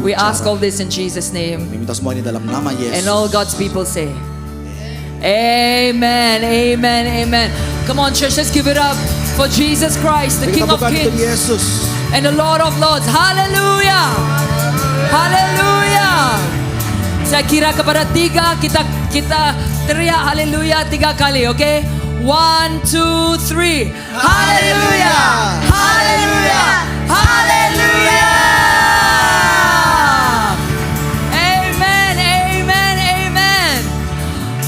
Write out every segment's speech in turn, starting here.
We ask bicara. all this in Jesus' name. Kami minta semua ini dalam nama Yesus. And all God's people say, Amen, amen, amen. Come on, church, let's give it up for Jesus Christ, the Kita King of bukan untuk Kings Yesus. and the Lord of Lords. Hallelujah, hallelujah. Saya kira kepada tiga, kita teriak haleluya 3 kali, okay? 1, 2, 3. Hallelujah, hallelujah, hallelujah. Amen, amen, amen.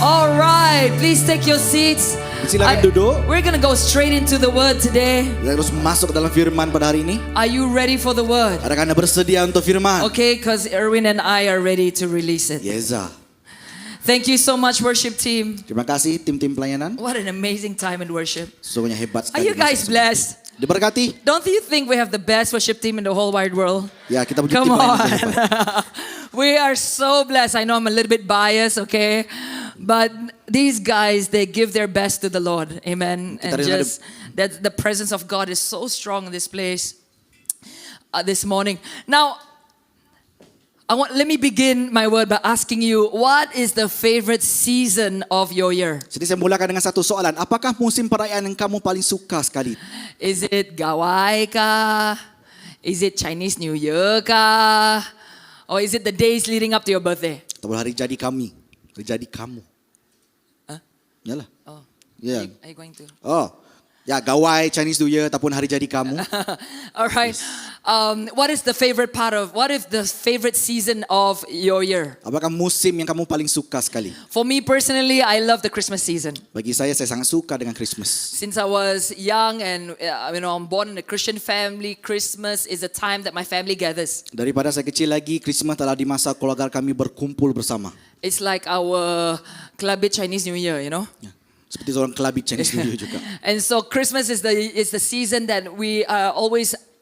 All right, please take your seats. Silakan duduk. We're gonna go straight into the word today. Kita terus masuk dalam firman pada hari ini. Are you ready for the word? Adakah Anda bersedia untuk firman? Okay, because Erwin and I are ready to release it. Yeza. Thank you so much, worship team. Terima kasih tim-tim pelayanan. What an amazing time in worship. Sesungguhnya hebat Are sekali. you guys blessed? Diberkati. Don't you think we have the best worship team in the whole wide world? Ya, kita punya Come tim pelayanan on. yang hebat. We are so blessed. I know I'm a little bit biased, okay? But these guys, they give their best to the Lord. Amen. And Kita just that the presence of God is so strong in this place this morning. Now, let me begin my word by asking you, what is the favorite season of your year? Jadi saya mulakan dengan satu soalan. Apakah musim perayaan yang kamu paling suka sekali? Is it Gawai kah? Is it Chinese New Year kah? Or is it the days leading up to your birthday? Atau hari jadi kami? Hari jadi kamu? Huh? Yalah. Oh, Ya. are you going to? Oh. Ya, gawai Chinese New Year ataupun hari jadi kamu. All right. What is the favorite season of your year? Apakah musim yang kamu paling suka sekali? For me personally, I love the Christmas season. Bagi saya sangat suka dengan Christmas. Since I was young and I'm born in a Christian family, Christmas is a time that my family gathers. Daripada saya kecil lagi, Christmas adalah di masa keluarga kami berkumpul bersama. It's like our Club Chinese New Year, you know. Ya, seperti seorang kelabit Chinese New Year juga. And so Christmas is the season that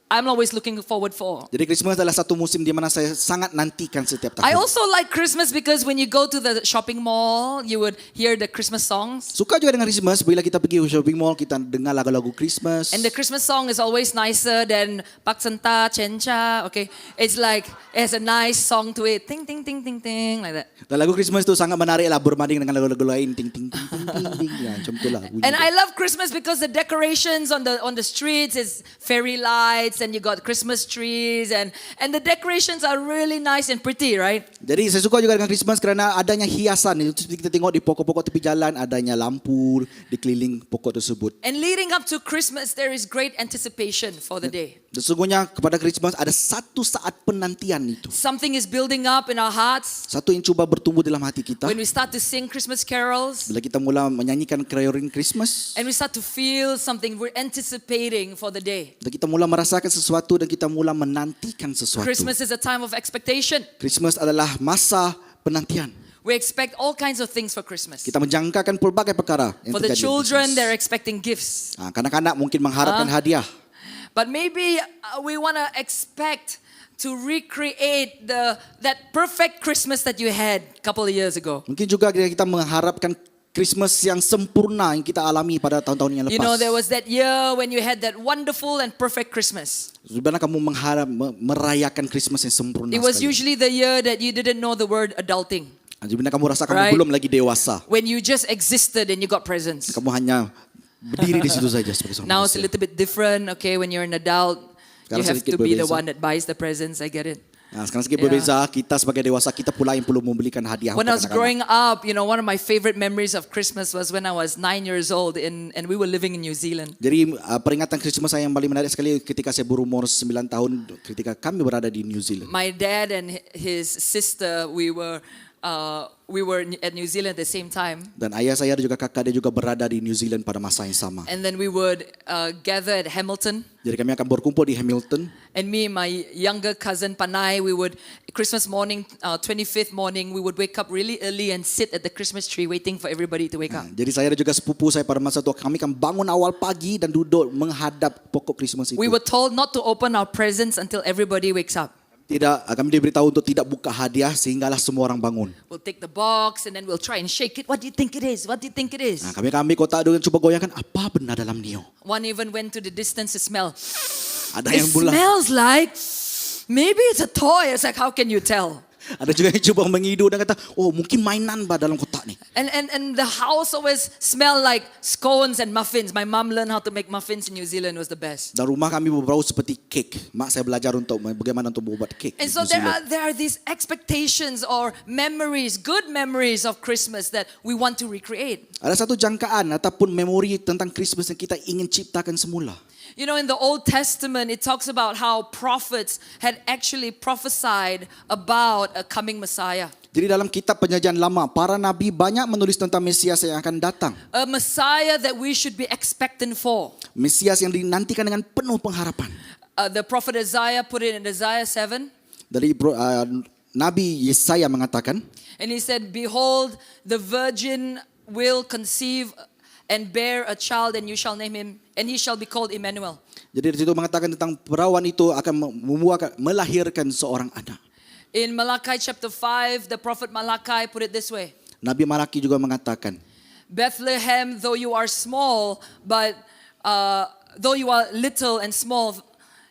I'm always looking forward for. Jadi Christmas adalah satu musim di mana saya sangat nantikan setiap I tahun. also like Christmas because when you go to the shopping mall, you would hear the Christmas songs. Suka juga dengan Christmas. Bila kita pergi ke shopping mall, kita dengar lagu-lagu Christmas. And the Christmas song is always nicer than Pak Senta, Chencha. Okay, it has a nice song to it. Ting ting ting ting ting like that. Dan lagu Christmas itu sangat menarik lah berbanding dengan lagu-lagu lain. Ting ting ting ting ting ting. Ya, macam itulah bunyi. And I love Christmas because the decorations on the streets is fairy lights and you got Christmas trees and the decorations are really nice and pretty, right? Jadi saya suka juga dengan Christmas kerana adanya hiasan. Itu seperti kita tengok di pokok-pokok tepi jalan, adanya lampu di keliling pokok tersebut. And leading up to Christmas, there is great anticipation for the day. Sesungguhnya kepada Christmas ada satu saat penantian itu. Something is building up in our hearts. Satu yang cuba bertumbuh dalam hati kita. When we start to sing Christmas carols Bila kita mula menyanyikan carolling Christmas. and we start to feel something, we're anticipating for the day. Dan kita mula merasakan sesuatu dan kita mula menantikan sesuatu. Christmas is a time of expectation. Christmas adalah masa penantian. We expect all kinds of things for Christmas. Kita menjangkakan pelbagai perkara yang For the terkait dengan children, Christmas. they're expecting gifts. Kanak-kanak mungkin mengharapkan hadiah. But maybe we want to expect to recreate that perfect Christmas that you had a couple of years ago. Mungkin juga kita mengharapkan Christmas yang sempurna yang kita alami pada tahun-tahun yang lepas. You know, there was that year when you had that wonderful and perfect Christmas. Sebenarnya kamu merayakan Christmas yang sempurna It was sekali. usually the year that you didn't know the word adulting. Sebenarnya kamu rasa kamu Right. belum lagi dewasa. When you just existed and you got presents. Kamu hanya berdiri di situ saja sebagai seorang Now it's a manusia. little bit different. Okay, when you're an adult, you Sekarang have sedikit to be the berbeza. one that buys the presents. I get it. Sekarang sedikit Yeah. berbeza, kita sebagai dewasa kita pula yang perlu membelikan hadiah When I was untuk anak-anak. growing up, one of my favorite memories of Christmas was when I was 9 years old and we were living in New Zealand. Jadi peringatan Christmas saya yang paling menarik sekali ketika saya berumur 9 tahun ketika kami berada di New Zealand. My dad and his sister, we were at New Zealand at the same time. Dan ayah saya dan juga kakak dia juga berada di New Zealand pada masa yang sama. And then we would gather at Hamilton. Jadi kami akan berkumpul di Hamilton. And me and my younger cousin Panay, we would, Christmas morning, 25th morning, we would wake up really early and sit at the Christmas tree waiting for everybody to wake up. Jadi saya dan juga sepupu saya pada masa itu kami akan bangun awal pagi dan duduk menghadap pokok Christmas itu. We were told not to open our presents until everybody wakes up. Kami diberitahu untuk tidak buka hadiah sehinggalah semua orang bangun. We'll take the box and then we'll try and shake it. What do you think it is? What do you think it is? Kami akan ambil kotak dengan coba goyangkan apa benda dalam nio. One even went to the distance to smell. Ada It yang pula smells like Maybe it's a toy. It's like, how can you tell? Ada juga yang coba mengidu dan kata, oh mungkin mainan dalam kotak ni. And the house always smelled like scones and muffins. My mom learned how to make muffins in New Zealand. It was the best. Dan rumah kami berbau seperti kek. Mak saya belajar untuk bagaimana untuk membuat kek. And di so New Zealand. there are these expectations or memories, good memories of Christmas that we want to recreate. Ada satu jangkaan ataupun memori tentang Christmas yang kita ingin ciptakan semula. You know, in the Old Testament, it talks about how prophets had actually prophesied about a coming Messiah. Jadi dalam kitab Perjanjian Lama, para nabi banyak menulis tentang Mesias yang akan datang. A Messiah that we should be expectant for. Mesias yang dinantikan dengan penuh pengharapan. The prophet Isaiah put it in Isaiah 7. Dari Nabi Yesaya mengatakan, And he said, behold, the virgin will conceive and bear a child, and you shall name him, and he shall be called Emmanuel. jadi di situ mengatakan tentang perawan itu akan melahirkan seorang anak. In Malachi chapter 5, the prophet Malachi put it this way. Nabi Malaki juga mengatakan, Bethlehem, though you are small, but though you are little and small,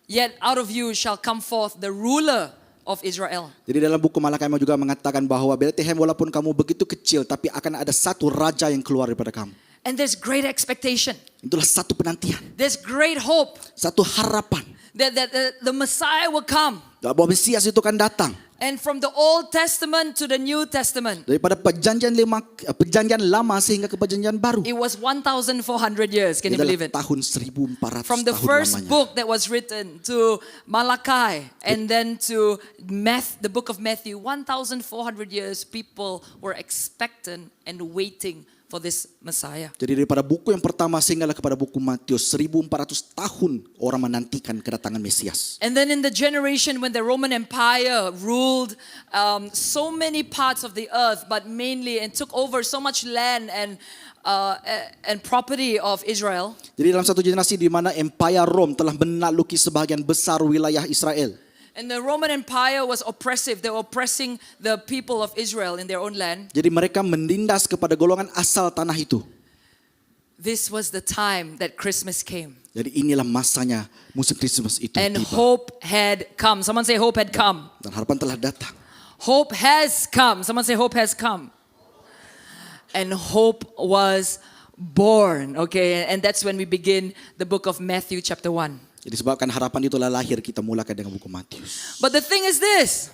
yet out of you shall come forth the ruler of Israel. Jadi dalam buku Malaki juga mengatakan bahwa Bethlehem walaupun kamu begitu kecil, tapi akan ada satu raja yang keluar daripada kamu. And there's great expectation. Itulah satu penantian, There's great hope satu harapan that the Messiah will come. bahwa Mesias itu akan datang. And from the Old Testament to the New Testament, Daripada perjanjian lama sehingga ke perjanjian baru. it was 1,400 years. Can you Adalah believe it? tahun 1400 From the tahun first lamanya. book that was written to Malachi and then to the book of Matthew, 1,400 years people were expectant and waiting for this Messiah. Jadi daripada buku yang pertama sehinggalah kepada buku Matius, 1400 tahun orang menantikan kedatangan Mesias. And then in the generation when the Roman Empire ruled so many parts of the earth, but mainly and took over so much land and property of Israel. Jadi dalam satu generasi di mana Empire Rome telah menakluki sebahagian besar wilayah Israel. And the Roman Empire was oppressive. They were oppressing the people of Israel in their own land. Jadi mereka menindas kepada golongan asal tanah itu. This was the time that Christmas came. Jadi inilah masanya musim Christmas itu And tiba. hope had come. Someone say hope had come. Dan harapan telah datang. Hope has come. Someone say hope has come. And hope was born. Okay, and that's when we begin the book of Matthew chapter 1. Jadi sebabkan harapan itulah lahir kita mulakan dengan buku Matius. But the thing is this.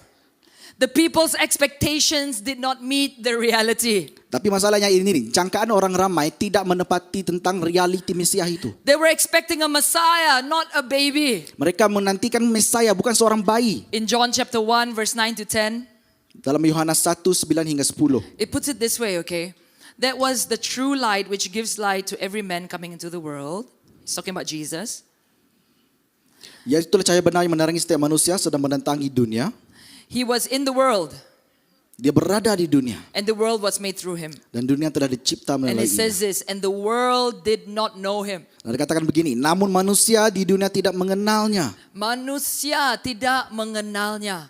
The people's expectations did not meet the reality. Tapi masalahnya ini nih, jangkaan orang ramai tidak menepati tentang realiti Mesias itu. They were expecting a Messiah, not a baby. Mereka menantikan Mesias bukan seorang bayi. In John chapter 1 verse 9 to 10, Dalam Yohanes 1, 9 hingga 10. it puts it this way, okay? That was the true light which gives light to every man coming into the world. He's talking about Jesus. Iaitulah cahaya benar yang menerangi setiap manusia sedang menentangi dunia. He was in the world, Dia berada di dunia. and the world was made through him. Dan dunia telah dicipta And melalui it says this, and the world did not know him. Dan dikatakan begini, namun manusia di dunia tidak mengenalnya. Manusia tidak mengenalnya.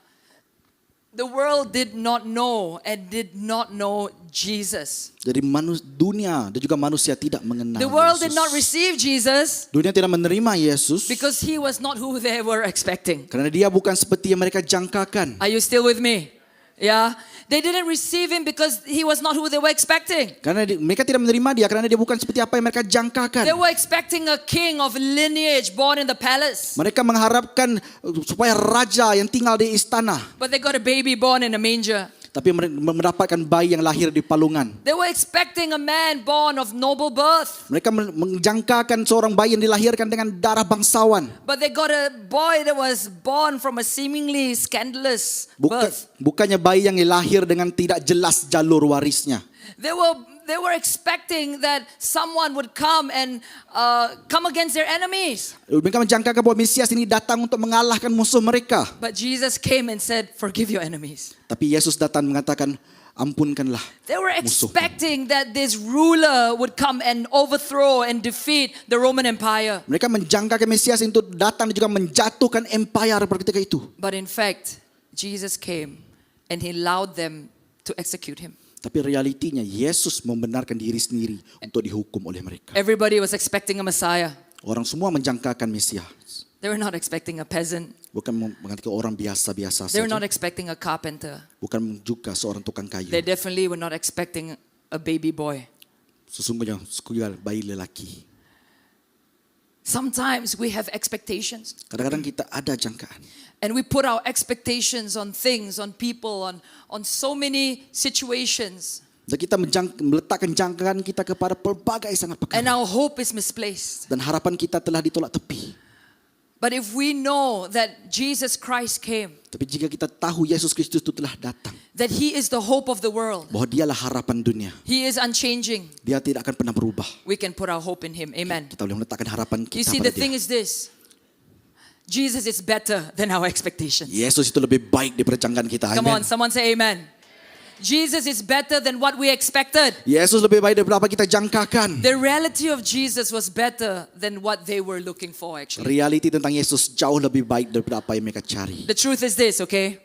The world did not know and did not know Jesus. Jadi dunia dan juga manusia tidak mengenal The world did Yesus. not receive Jesus Dunia tidak menerima Yesus because he was not who they were expecting. karena dia bukan seperti yang mereka jangkakan. Are you still with me? Yeah. They didn't receive him because he was not who they were expecting. Karena mereka tidak menerima dia karena dia bukan seperti apa yang mereka jangkakan. They were expecting a king of lineage born in the palace. Mereka mengharapkan supaya raja yang tinggal di istana, But they got a baby born in a manger. tapi mendapatkan bayi yang lahir di palungan. They were expecting a man born of noble birth. Mereka menjangkakan seorang bayi yang dilahirkan dengan darah bangsawan. But they got a boy that was born from a seemingly scandalous birth. Bukannya bayi yang lahir dengan tidak jelas jalur warisnya. They were expecting that someone would come and come against their enemies. Mereka menjangkakan bahwa Mesias ini datang untuk mengalahkan musuh mereka. But Jesus came and said, forgive your enemies. Tapi Yesus datang mengatakan, ampunkanlah. They were musuhmu. expecting that this ruler would come and overthrow and defeat the Roman Empire. Mereka menjangkakan Mesias itu datang dan juga menjatuhkan empire pada ketika itu. But in fact, Jesus came and he allowed them to execute him. Tapi realitinya Yesus membenarkan diri sendiri untuk dihukum oleh mereka. Everybody was expecting a Messiah. Orang semua menjangkakan Mesias. They were not expecting a peasant. Bukan menggantikan orang biasa-biasa They were saja. not expecting a carpenter. Bukan juga seorang tukang kayu. They definitely were not expecting a baby boy. Sesungguhnya sekuyal bayi lelaki. Sometimes we have expectations. Kadang-kadang kita ada jangkaan. And we put our expectations on things, on people, on so many situations. Dan kita meletakkan jangkaan kita kepada pelbagai sangat And perkara. our hope is misplaced. Dan harapan kita telah ditolak tepi. But if we know that Jesus Christ came, Tapi jika kita tahu Yesus Kristus itu telah datang, that He is the hope of the world, bahwa dialah harapan dunia. He is unchanging, Dia tidak akan pernah berubah. we can put our hope in Him. Amen. Kita boleh meletakkan harapan You kita see, pada the thing dia. is this. Jesus is better than our expectations. Yesus itu lebih baik daripada jangkaan kita. Come on, Amen. someone say amen. Jesus is better than what we expected. Yesus lebih baik daripada apa kita jangkakan. The reality of Jesus was better than what they were looking for actually. Realiti tentang Yesus jauh lebih baik daripada apa yang mereka cari. The truth is this, okay?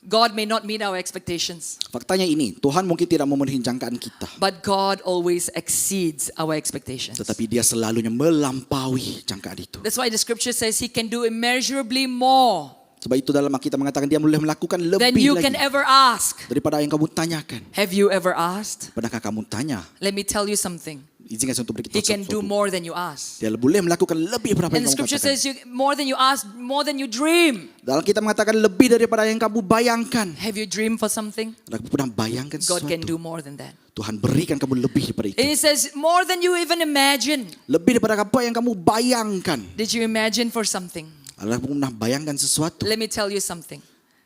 God may not meet our expectations, Faktanya ini, Tuhan mungkin tidak memenuhi jangkaan kita. but God always exceeds our expectations. Tetapi dia selalunya melampaui jangkaan itu. That's why the scripture says He can do immeasurably more Sebab itu dalam Alkitab mengatakan dia boleh melakukan than lebih you lagi can ever ask. daripada yang kamu tanyakan. Have you ever asked? Pernahkah kamu tanya? Let me tell you something. Izinkan saya untuk He beritahu can do sesuatu. more than you ask. Dia boleh melakukan lebih daripada And yang the kamu scripture katakan. says more than you ask, more than you dream. Dalam kita mengatakan lebih daripada yang kamu bayangkan. Have you dreamed for something? Kamu pernah bayangkan God can sesuatu? do more than that. Tuhan berikan kamu lebih daripada itu. And He says more than you even imagine. Lebih daripada apa yang kamu bayangkan. Did you imagine for something? Adalah pernah bayangkan sesuatu. Let me tell you something.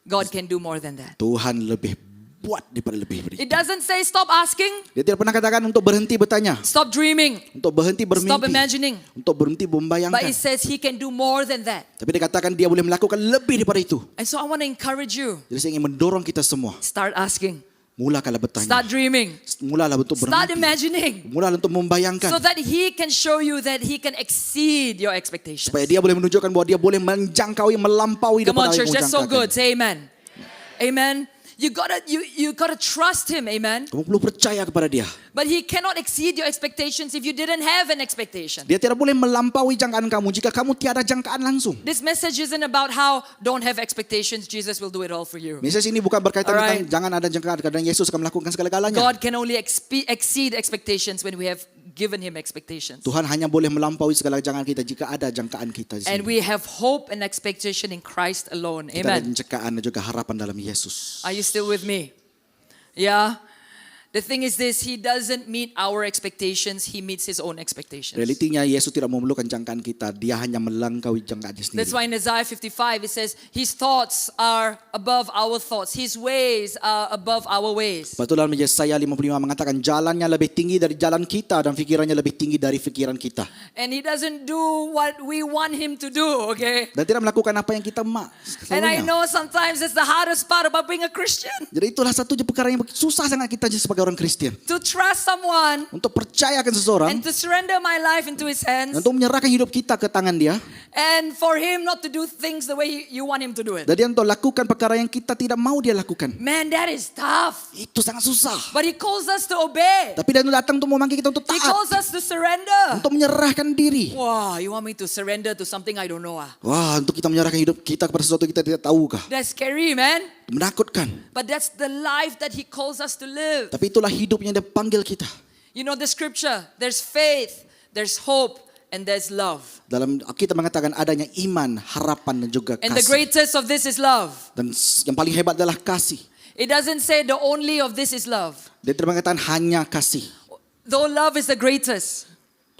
God can do more than that. Tuhan lebih buat daripada lebih dari It itu. doesn't say stop asking, Dia tidak pernah katakan untuk berhenti bertanya, stop dreaming, untuk berhenti stop bermimpi, imagining. untuk berhenti But membayangkan. it says He can do more than that. Tapi dia katakan dia boleh melakukan lebih daripada itu. And so I want to encourage you. Jadi saya ingin mendorong kita semua. Start asking. Mulakanlah bertanya. Start dreaming. Mulalah untuk Start bermimpi. imagining. Mulalah untuk membayangkan. So that He can show you that He can exceed your expectations. Supaya dia boleh menunjukkan bahwa dia boleh menjangkaui, melampaui Come on, daripada church, yang that's so jangkakan. good. Say amen. Amen. You gotta trust Him, amen. Kamu perlu percaya kepada dia. But He cannot exceed your expectations if you didn't have an expectation. Dia tidak boleh melampaui jangkaan kamu jika kamu tiada jangkaan langsung. This message isn't about how don't have expectations, Jesus will do it all for you. Message ini bukan berkaitan Alright. tentang jangan ada jangkaan, kadang Yesus akan melakukan segala-galanya. God can only exceed expectations when we have given Him expectations. Tuhan hanya boleh melampaui segala jangkaan kita jika ada jangkaan kita di And sini. we have hope and expectation in Christ alone. Kita ada Amen. jangkaan dan juga harapan dalam Yesus. Are you still with me? Yeah. The thing is this, He doesn't meet our expectations, He meets His own expectations. Realitinya Yesus tidak memerlukan jangkaan kita, dia hanya melangkaui jangkaannya sendiri. That's why in Isaiah 55 it says, His thoughts are above our thoughts, His ways are above our ways. Betul dalam Yesaya 55 mengatakan jalannya lebih tinggi dari jalan kita dan fikirannya lebih tinggi dari fikiran kita. And He doesn't do what we want Him to do, okay? Dan tidak melakukan apa yang kita And I selalunya. know sometimes it's the hardest part about being a Christian. Jadi itulah satu perkara yang susah sangat kita sebagai orang Kristen. To trust someone Untuk percayakan seseorang and to surrender my life into His hands. untuk menyerahkan hidup kita ke tangan dia. And for Him not to do things the way you want Him to do it. Dan dia untuk lakukan perkara yang kita tidak mau dia lakukan. Man, that is tough. Itu sangat susah. But He calls us to obey. Tapi dia datang untuk memanggil kita untuk He taat. calls us to surrender. Untuk menyerahkan diri. Wow, you want me to surrender to something I don't know? Wah, untuk kita menyerahkan hidup kita kepada sesuatu kita tidak tahukah? That's scary, man. Menakutkan. But that's the life that He calls us to live. Tapi itulah hidup yang dia panggil kita. You know the scripture, there's faith, there's hope, and there's love. Dalam kita mengatakan adanya iman, harapan dan juga And the kasih. greatest of this is love. Dan yang paling hebat adalah kasih. It doesn't say the only of this is love. Dia tidak mengatakan hanya kasih. Though love is the greatest,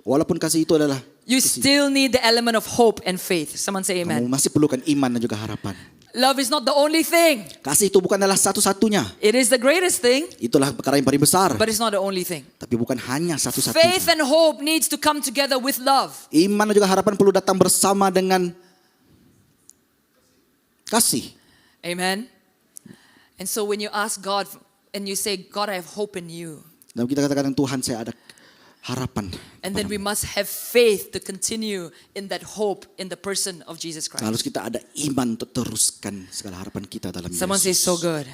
Walaupun kasih itu adalah you kasih. still need the element of hope and faith. Someone say Kamu amen. masih perlukan iman dan juga harapan. Love is not the only thing. Kasih itu bukanlah satu-satunya. It is the greatest thing, Itulah perkara yang paling besar. but it's not the only thing. Tapi bukan hanya Faith satu-satunya. and hope needs to come together with love. Iman dan juga harapan perlu datang bersama dengan kasih. Amen. And so when you ask God and you say, God, I have hope in you. Dan kita katakan Tuhan saya ada harapan. And then we must have faith to continue in that hope in the person of Jesus Christ. Harus kita ada iman untuk teruskan segala harapan kita dalam Someone say Yesus. so good.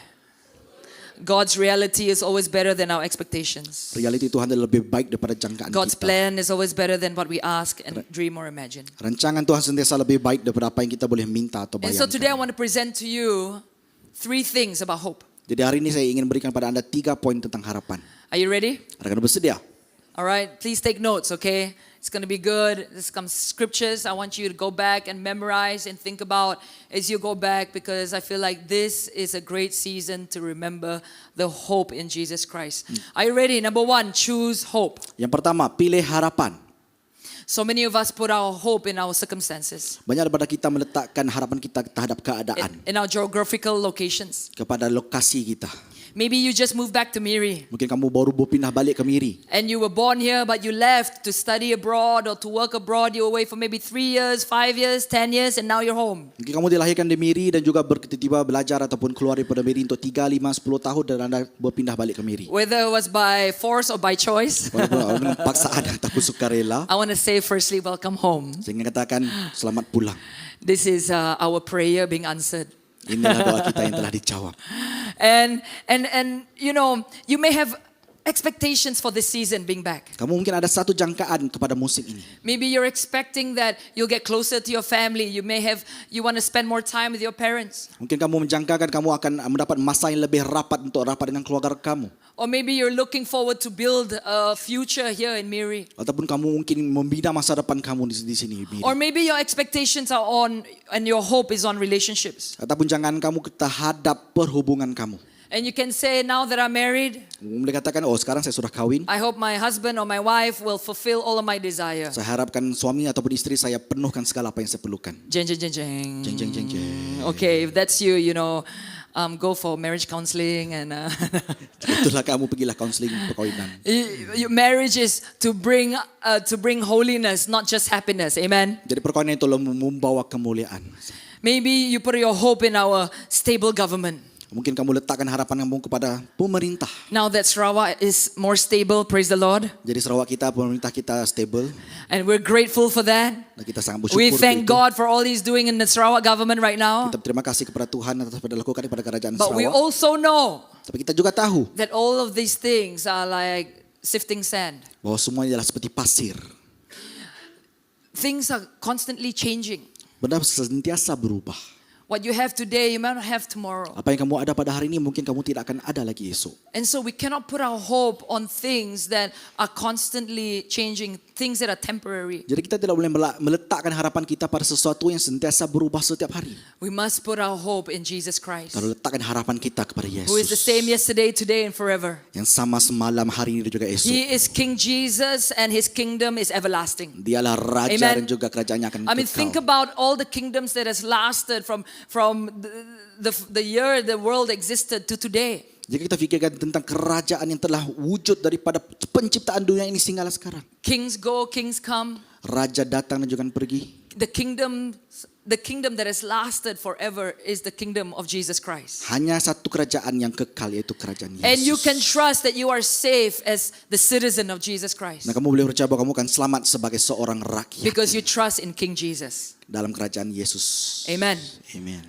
God's reality is always better than our expectations. Realiti Tuhan adalah lebih baik daripada jangkaan God's kita. plan is always better than what we ask and dream or imagine. Rancangan Tuhan sentiasa lebih baik daripada apa yang kita boleh minta atau And so today I bayangkan. want to present to you 3 things about hope. Jadi hari ini saya ingin berikan pada Anda 3 poin tentang harapan. Are you ready? Adakah Anda bersedia? All right, please take notes, okay? It's going to be good. This comes scriptures. I want you to go back and memorize and think about as you go back, because I feel like this is a great season to remember the hope in Jesus Christ. Are you ready? Number 1, choose hope. Yang pertama, pilih harapan. So many of us put our hope in our circumstances, Banyak daripada kita meletakkan harapan kita terhadap keadaan, in our geographical locations. kepada lokasi kita. Maybe you just moved back to Miri. Mungkin kamu baru berpindah balik ke Miri. And you were born here, but you left to study abroad or to work abroad. You were away for maybe 3 years, 5 years, 10 years, and now you're home. Mungkin kamu dilahirkan di Miri dan juga tiba-tiba belajar ataupun keluar daripada Miri untuk 3, 5, 10 tahun dan Anda berpindah balik ke Miri. Whether it was by force or by choice, Walaupun dengan paksaan ataupun sukarela, I want to say firstly, welcome home. saya ingin katakan selamat pulang. This is our prayer being answered. Inilah doa kita yang telah dijawab. And you know, you may have expectations for this season being back. Kamu mungkin ada satu jangkaan kepada musim ini. Maybe you're expecting that you'll get closer to your family. You want to spend more time with your parents. Mungkin kamu menjangkakan kamu akan mendapat masa yang lebih rapat untuk rapat dengan keluarga kamu. Or maybe you're looking forward to build a future here in Miri. Ataupun kamu mungkin membina masa depan kamu di sini. Miri. Or maybe your expectations are on, and your hope is on relationships. Ataupun jangan kamu terhadap perhubungan kamu. And you can say, now that I'm married, Kamu boleh katakan, oh sekarang saya sudah kahwin. I hope my husband or my wife will fulfill all of my desire. Saya harapkan suami ataupun istri saya penuhkan segala apa yang saya perlukan. Jeng, jeng, jeng, jeng. Jeng, jeng, jeng, jeng. Okay, if that's you, you know, go for marriage counseling and Itulah kamu pergilah counseling perkahwinan. marriage is to bring holiness, not just happiness. Amen. Jadi perkahwinan itu membawa kemuliaan. Maybe you put your hope in our stable government. Mungkin kamu letakkan harapan kamu kepada pemerintah. Now that Sarawak is more stable, praise the Lord. Jadi Sarawak kita, pemerintah kita stable. And we're grateful for that. Dan kita sangat bersyukur We thank untuk itu. God for all He's doing in the Sarawak government right now. Kita berterima kasih kepada Tuhan atas apa yang dilakukan kepada kerajaan But we Sarawak. also know Tapi kita juga tahu that all of these things are like sifting sand. bahwa semuanya adalah seperti pasir. Things are constantly changing. Benda sentiasa berubah. What you have today, you might not have tomorrow. Apa yang kamu ada pada hari ini mungkin kamu tidak akan ada lagi esok. And so we cannot put our hope on things that are constantly changing, things that are temporary. Jadi kita tidak boleh meletakkan harapan kita pada sesuatu yang sentiasa berubah setiap hari. We must put our hope in Jesus Christ, Kalau letakkan harapan kita kepada Yesus. who is the same yesterday, today, and forever. Yang sama semalam, hari ini dan juga esok. He is King Jesus, and His kingdom is everlasting. Dialah raja Amen. dan juga kerajaannya akan I mean, think kekal. about all the kingdoms that has lasted from the year the world existed to today. Jika kita fikirkan tentang kerajaan yang telah wujud daripada penciptaan dunia ini sehinggalah sekarang. Kings go, kings come. Raja datang dan juga pergi. The kingdom that has lasted forever is the kingdom of Jesus Christ. Hanya satu kerajaan yang kekal, yaitu kerajaan Yesus. And you can trust that you are safe as the citizen of Jesus Christ, Nah, kamu boleh percaya bahwa kamu akan selamat sebagai seorang rakyat because you trust in King Jesus. dalam kerajaan Yesus. Amen. Amen.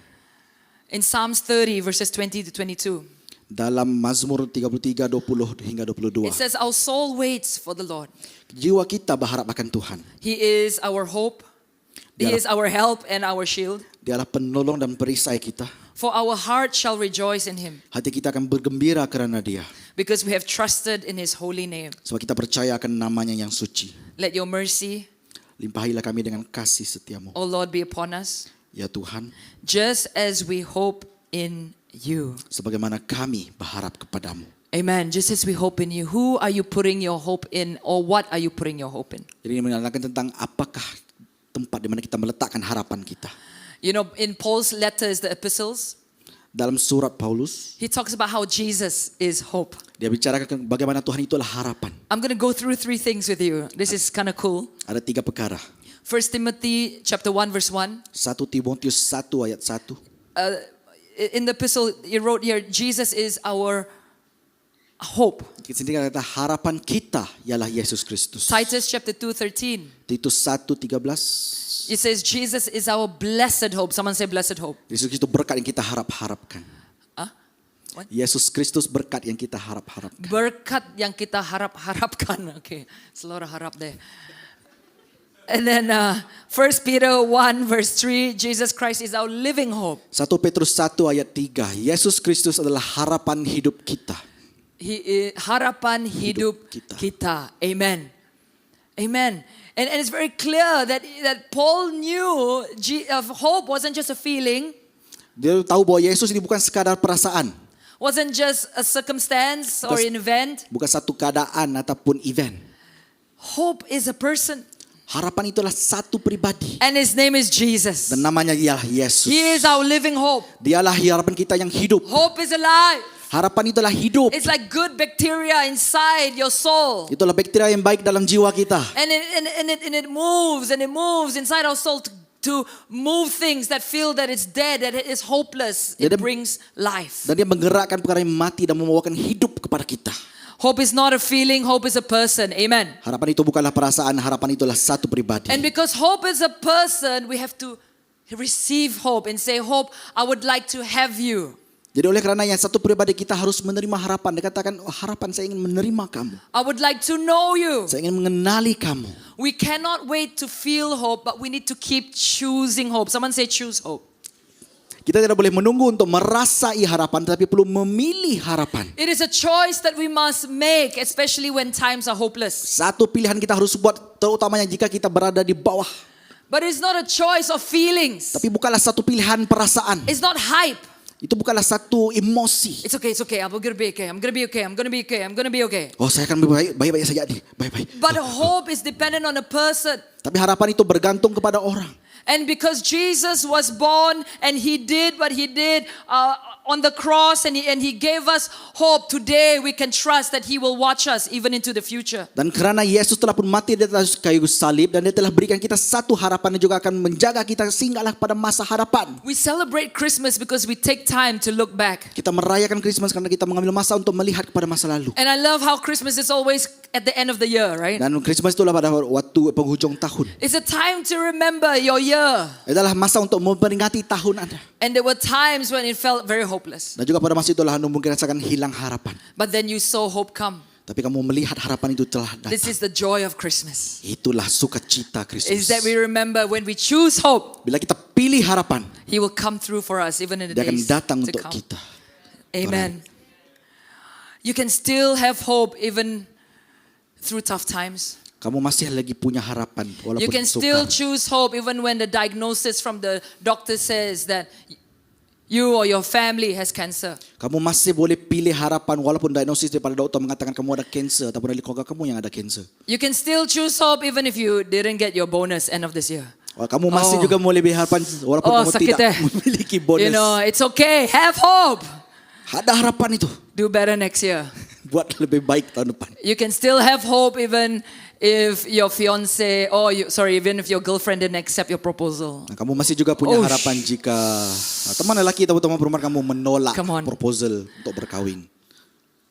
In Psalms 30 verses 20 to 22, Dalam Mazmur 33, 20 hingga 22. it says, our soul waits for the Lord. Jiwa kita berharap akan Tuhan. He is our hope. He is our help and our shield. Dialah penolong dan perisai kita. For our heart shall rejoice in Him, Hati kita akan bergembira kerana Dia. because we have trusted in His holy name. Sebab kita percaya akan namanya yang suci. Let your mercy, Limpahilah kami dengan kasih setiamu. O Lord, be upon us, Ya Tuhan, just as we hope in you. sebagaimana kami berharap kepadamu. Amen. Just as we hope in you. Who are you putting your hope in, or what are you putting your hope in? Jadi ini menyatakan tentang apakah tempat di mana kita meletakkan harapan kita. You know, in Paul's letters, the epistles, Dalam surat Paulus, he talks about how Jesus is hope. dia bicarakan bagaimana Tuhan itu adalah harapan. I'm going to go through 3 things with you. This is kind of cool. Ada 3 perkara. 1 Timothy chapter 1 verse 1. 1 Timotius 1 ayat 1. In the epistle, he wrote here, Jesus is our hope. Sendiri kata harapan kita ialah Yesus Kristus. Titus chapter 2:13. Titus 1:13. It says Jesus is our blessed hope. Someone say blessed hope. Yesus Kristus berkat yang kita harap-harapkan. Yesus Kristus berkat yang kita harap-harapkan. Berkat yang kita harap-harapkan. Okay, selora harap deh. And then 1 Peter 1 verse 3, Jesus Christ is our living hope. 1 Petrus 1 ayat 3, Yesus Kristus adalah harapan hidup kita. Harapan hidup kita. kita. Amen. Amen. And it's very clear that Paul knew hope wasn't just a feeling. Dia tahu bahwa Yesus ini bukan sekadar perasaan. Wasn't just a circumstance or an event. Bukan satu keadaan ataupun event. Hope is a person. Harapan itulah satu pribadi. And his name is Jesus. Dan namanya ialah Yesus. He is our living hope. Dialah harapan kita yang hidup. Hope is alive. Harapan itulah hidup. It's like good bacteria inside your soul. Itulah bakteria yang baik dalam jiwa kita. And it moves and it moves inside our soul to move things that feel that it's dead, that it is hopeless. It brings life. Dan dia menggerakkan perkara yang mati dan membawakan hidup kepada kita. Hope is not a feeling, hope is a person. Amen. Harapan itu bukanlah perasaan, harapan itulah satu pribadi. And because hope is a person, we have to receive hope and say, hope, I would like to have you. Jadi oleh karenanya satu pribadi kita harus menerima harapan. Dia katakan, oh, harapan saya ingin menerima kamu. I would like to know you. Saya ingin mengenali kamu. We cannot wait to feel hope, but we need to keep choosing hope. Someone say choose hope. Kita tidak boleh menunggu untuk merasai harapan, tetapi perlu memilih harapan. It is a choice that we must make, especially when times are hopeless. Satu pilihan kita harus buat, terutamanya jika kita berada di bawah. But it's not a choice of feelings. Tapi bukanlah satu pilihan perasaan. It's not hype. Itu bukanlah satu emosi. It's okay. I'm gonna be okay. I'm gonna be okay. Oh, saya akan baik-baik saja nih, baik-baik. But hope is dependent on a person. Tapi harapan itu bergantung kepada orang. And because Jesus was born and he did what he did on the cross and he gave us hope, today we can trust that he will watch us even into the future. Dan kerana Yesus telah pun mati di atas kayu salib dan dia telah berikan kita satu harapan yang juga akan menjaga kita sehinggalah pada masa harapan. We celebrate Christmas because we take time to look back. Kita merayakan Christmas karena kita mengambil masa untuk melihat kepada masa lalu. And I love how Christmas is always at the end of the year, right? Dan Christmas itulah pada waktu penghujung tahun. It's a time to remember your year. Adalah masa untuk memperingati tahun Anda. And there were times when it felt very hopeless. Dan juga pada masa itulah Anda mungkin rasakan hilang harapan. But then you saw hope come. Tapi kamu melihat harapan itu telah datang. This is the joy of Christmas. Itulah sukacita Kristus. Is that we remember when we choose hope, Bila kita pilih harapan, he will come through for us even in the dia akan days datang to untuk come. kita. Amen. You can still have hope even through tough times. Kamu masih lagi punya harapan walaupun You can still sukar. choose hope even when the diagnosis from the doctor says that you or your family has cancer. Kamu masih boleh pilih harapan walaupun diagnosis daripada doktor mengatakan kamu ada kanser ataupun dari keluarga kamu yang ada kanser. You can still choose hope even if you didn't get your bonus end of this year. Kamu masih juga boleh pilih harapan walaupun kamu sakit tidak eh. memiliki bonus. You know, it's okay. Have hope. Ada harapan itu. Do better next year. Buat lebih baik tahun depan. You can still have hope even if your fiance even if your girlfriend didn't accept your proposal. Nah, kamu masih juga punya harapan jika teman lelaki atau teman perempuan kamu menolak proposal untuk berkahwin.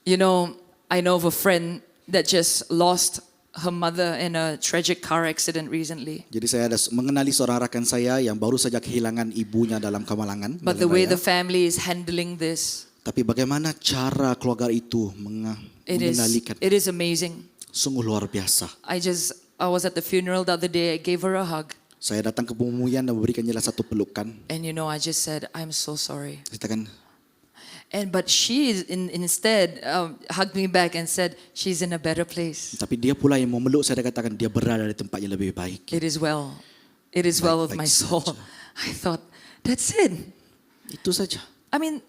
You know, I know of a friend that just lost her mother in a tragic car accident recently. Jadi saya ada mengenali seorang rakan saya yang baru saja kehilangan ibunya dalam kemalangan. But the way the family is handling this, tapi bagaimana cara keluarga itu mengendalikan? It is amazing. Sungguh luar biasa. I was at the funeral the other day. I gave her a hug. Saya datang ke pemulihan dan memberikannya satu pelukan. And you know, I just said, I'm so sorry. Katakan. But she instead hugged me back and said, she's in a better place. Tapi dia pula yang memeluk saya dan katakan dia berada di tempat yang lebih baik. It is well. It is well with my soul. I thought, that's it. Itu saja. I mean,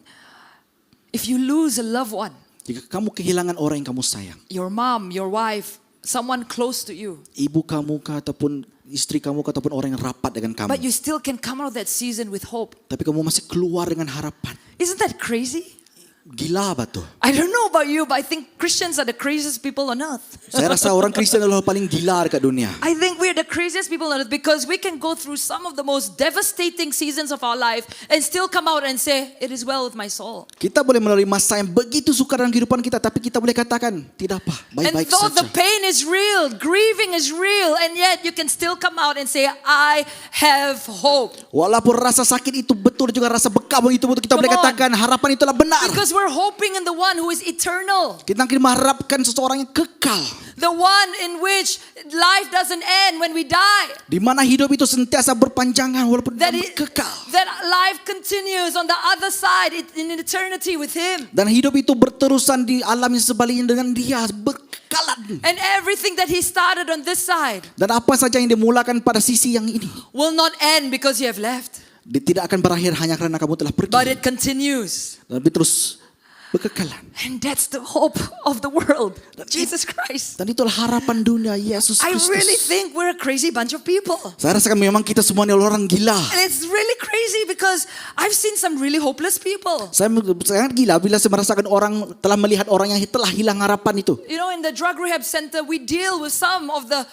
if you lose a loved one, jika kamu kehilangan orang yang kamu sayang, your mom, your wife, someone close to you, ibu kamu kah ataupun istri kamu kah ataupun orang yang rapat dengan kamu, but you still can come out of that season with hope. tapi kamu masih keluar dengan harapan. Isn't that crazy? Gila betul. I don't know about you, but I think Christians are the craziest people on earth. Saya rasa orang Kristen adalah paling gila dekat dunia. I think we're the craziest people on earth because we can go through some of the most devastating seasons of our life and still come out and say, it is well with my soul. Kita boleh melalui masa yang begitu sukar dalam kehidupan kita, tapi kita boleh katakan, tidak apa, baik-baik And though saja. the pain is real, grieving is real, and yet you can still come out and say, I have hope. Walaupun rasa sakit itu betul juga rasa bekam itu betul, kita Come boleh on. katakan harapan itulah benar. Because we're hoping in the one who is eternal. Kita akan mengharapkan seseorang yang kekal. The one in which life doesn't end when we die. Di mana hidup itu sentiasa berpanjangan walaupun kekal. That life continues on the other side in eternity with Him. Dan hidup itu berterusan di alam yang sebaliknya dengan Dia berkekalan. And everything that He started on this side Dan apa saja yang dimulakan pada sisi yang ini will not end because you have left, tidak akan berakhir hanya karena kamu telah pergi. but it continues. Tapi terus berkekalan. And that's the hope of the world, Jesus Christ. Dan itulah harapan dunia, Yesus I Kristus. really think we're a crazy bunch of people. Saya rasakan memang kita semua ini orang gila. And it's really crazy because I've seen some really hopeless people. Saya sangat gila bila saya merasakan orang telah melihat orang yang telah hilang harapan itu. You know, in the drug rehab center, we deal with some of the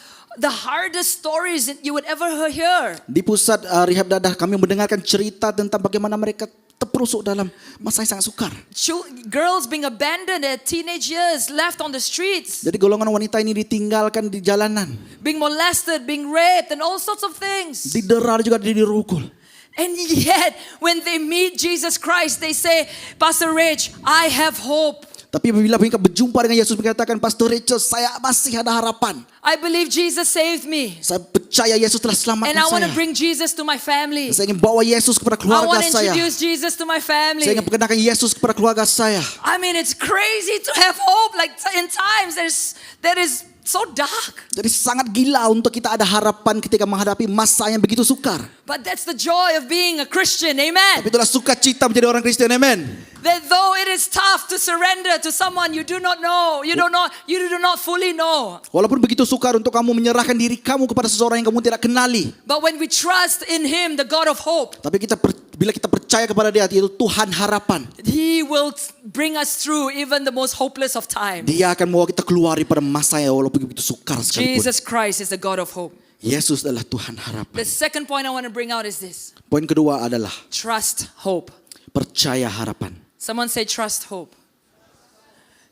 hardest stories that you would ever hear. Di pusat rehab dadah kami mendengarkan cerita tentang bagaimana mereka terperosok dalam masa yang sangat sukar. Girls being abandoned at teenage years, left on the streets, Jadi golongan wanita ini ditinggalkan di jalanan, being molested, being raped, and all sorts of things. didera juga dirukul. And yet, when they meet Jesus Christ, they say, Pastor Rich, I have hope. Tapi apabila mereka berjumpa dengan Yesus, mereka katakan, Pastor Rachel, saya masih ada harapan. I believe Jesus saved me. Saya percaya Yesus telah And selamatkan I want saya. to bring Jesus to my family. Saya ingin bawa Yesus kepada I keluarga want to saya. introduce Jesus to my family. Saya ingin perkenalkan Yesus kepada keluarga saya. I mean, it's crazy to have hope. Like in times that is so dark. Jadi sangat gila untuk kita ada harapan ketika menghadapi masa yang begitu sukar. But that's the joy of being a Christian. Amen. Tapi itulah sukacita menjadi orang Kristen. Amen. That though it is tough to surrender to someone you do not know, you do not fully know. Walaupun begitu sukar untuk kamu menyerahkan diri kamu kepada seseorang yang kamu tidak kenali. But when we trust in Him, the God of hope, Tapi bila kita percaya kepada Dia, yaitu Tuhan harapan, He will bring us through even the most hopeless of times. Dia akan membawa kita keluar daripada masa yang walaupun begitu sukar sekalipun. Jesus Christ is the God of hope. Yesus adalah Tuhan harapan. The second point I want to bring out is this: Poin kedua adalah trust hope. percaya harapan. Someone say trust hope.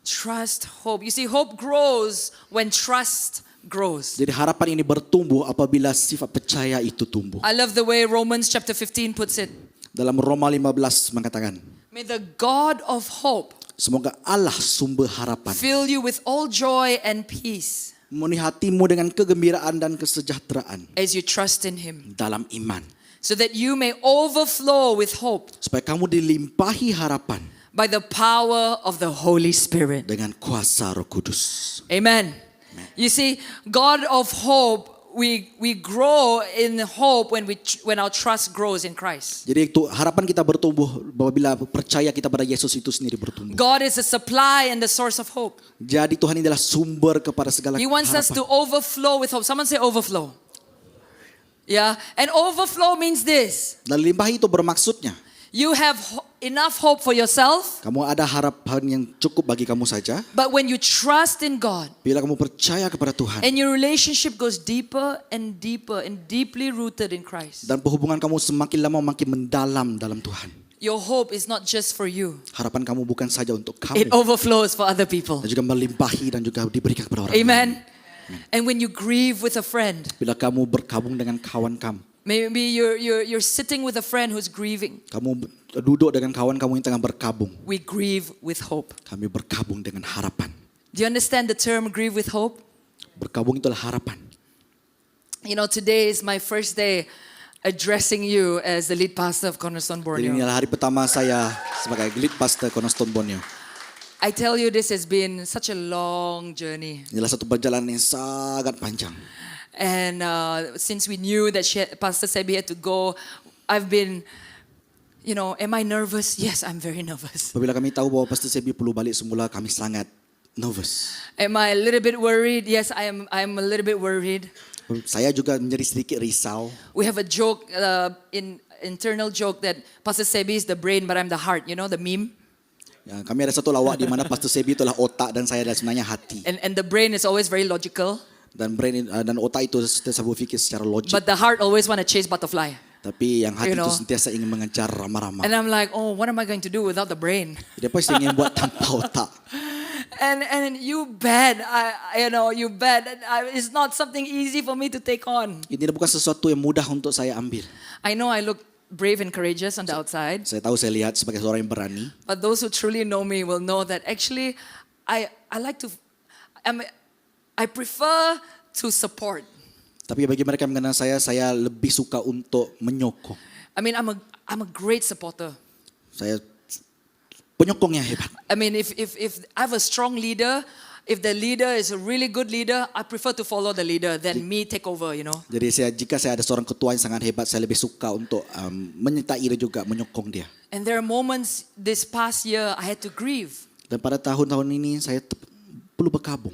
Trust hope. You see, hope grows when trust grows. Jadi harapan ini bertumbuh apabila sifat percaya itu tumbuh. I love the way Romans chapter 15 puts it. Dalam Roma 15 mengatakan, May the God of hope semoga Allah sumber harapan fill you with all joy and peace memenuhi hatimu dengan kegembiraan dan kesejahteraan as you trust in Him, dalam iman, so that you may overflow with hope supaya kamu dilimpahi harapan by the power of the Holy Spirit. dengan kuasa Roh Kudus. Amen. You see, God of hope, we grow in hope when our trust grows in Christ. Jadi itu harapan kita bertumbuh apabila percaya kita pada Yesus itu sendiri bertumbuh. God is the supply and the source of hope. Jadi Tuhan ini adalah sumber kepada segala He wants us to harapan. overflow with hope. Someone say overflow. Yeah, and overflow means this: Dan limpahi itu bermaksudnya you have enough hope for yourself, kamu ada harapan yang cukup bagi kamu saja. but when you trust in God Bila kamu percaya kepada Tuhan and your relationship goes deeper and deeper and deeply rooted in Christ, dan hubungan kamu semakin lama makin mendalam dalam Tuhan, your hope is not just for you. harapan kamu bukan saja untuk It kamu, overflows for other people. dan juga melimpahi dan juga diberikan kepada orang lain. Amen. And when you grieve with a friend, Bila kamu berkabung dengan kawan kamu, maybe you're sitting with a friend who's grieving. kamu duduk dengan kawan kamu yang tengah berkabung, We grieve with hope. kami berkabung dengan harapan. Do you understand the term grieve with hope? Berkabung itulah harapan. You know, today is my first day addressing you as the lead pastor of Cornerstone Jadi Borneo. inilah hari pertama saya sebagai lead pastor Cornerstone Borneo. I tell you, this has been such a long journey. Inilah satu perjalanan yang sangat panjang. And since we knew that Pastor Sebi had to go, I've been, am I nervous? Yes, I'm very nervous. Apabila kami tahu bahwa Pastor Sebi perlu balik semula, kami sangat nervous. Am I a little bit worried? Yes, I am a little bit worried. Saya juga menjadi sedikit risau. We have a joke, internal joke that Pastor Sebi is the brain, but I'm the heart. You know, the meme? Ya, kami ada satu lawak di mana Pastor Sebi itulah otak dan saya adalah sebenarnya hati. And the brain is always very logical, Dan brain dan otak itu sentiasa berfikir secara logik. but the heart always want to chase butterfly. Tapi yang hati You know. itu sentiasa ingin mengejar rama-rama. And I'm like, oh, what am I going to do without the brain? Jadi apa yang ingin buat tanpa otak? And you bet, you bet. It's not something easy for me to take on. Ini bukan sesuatu yang mudah untuk saya ambil. I know I look brave and courageous on the outside. Saya tahu, saya lihat sebagai seorang yang berani. But those who truly know me will know that actually I like to, I prefer to support. Tapi bagi mereka yang mengenal saya lebih suka untuk menyokong. I mean, I'm a great supporter. Saya penyokong yang hebat. I mean, if I have a strong leader, if the leader is a really good leader, I prefer to follow the leader than me take over, you know. Jadi jika saya ada seorang ketua yang sangat hebat, saya lebih suka untuk menyertai dan juga menyokong dia. And there are moments this past year I had to grieve. Dan pada tahun-tahun ini saya perlu berkabung.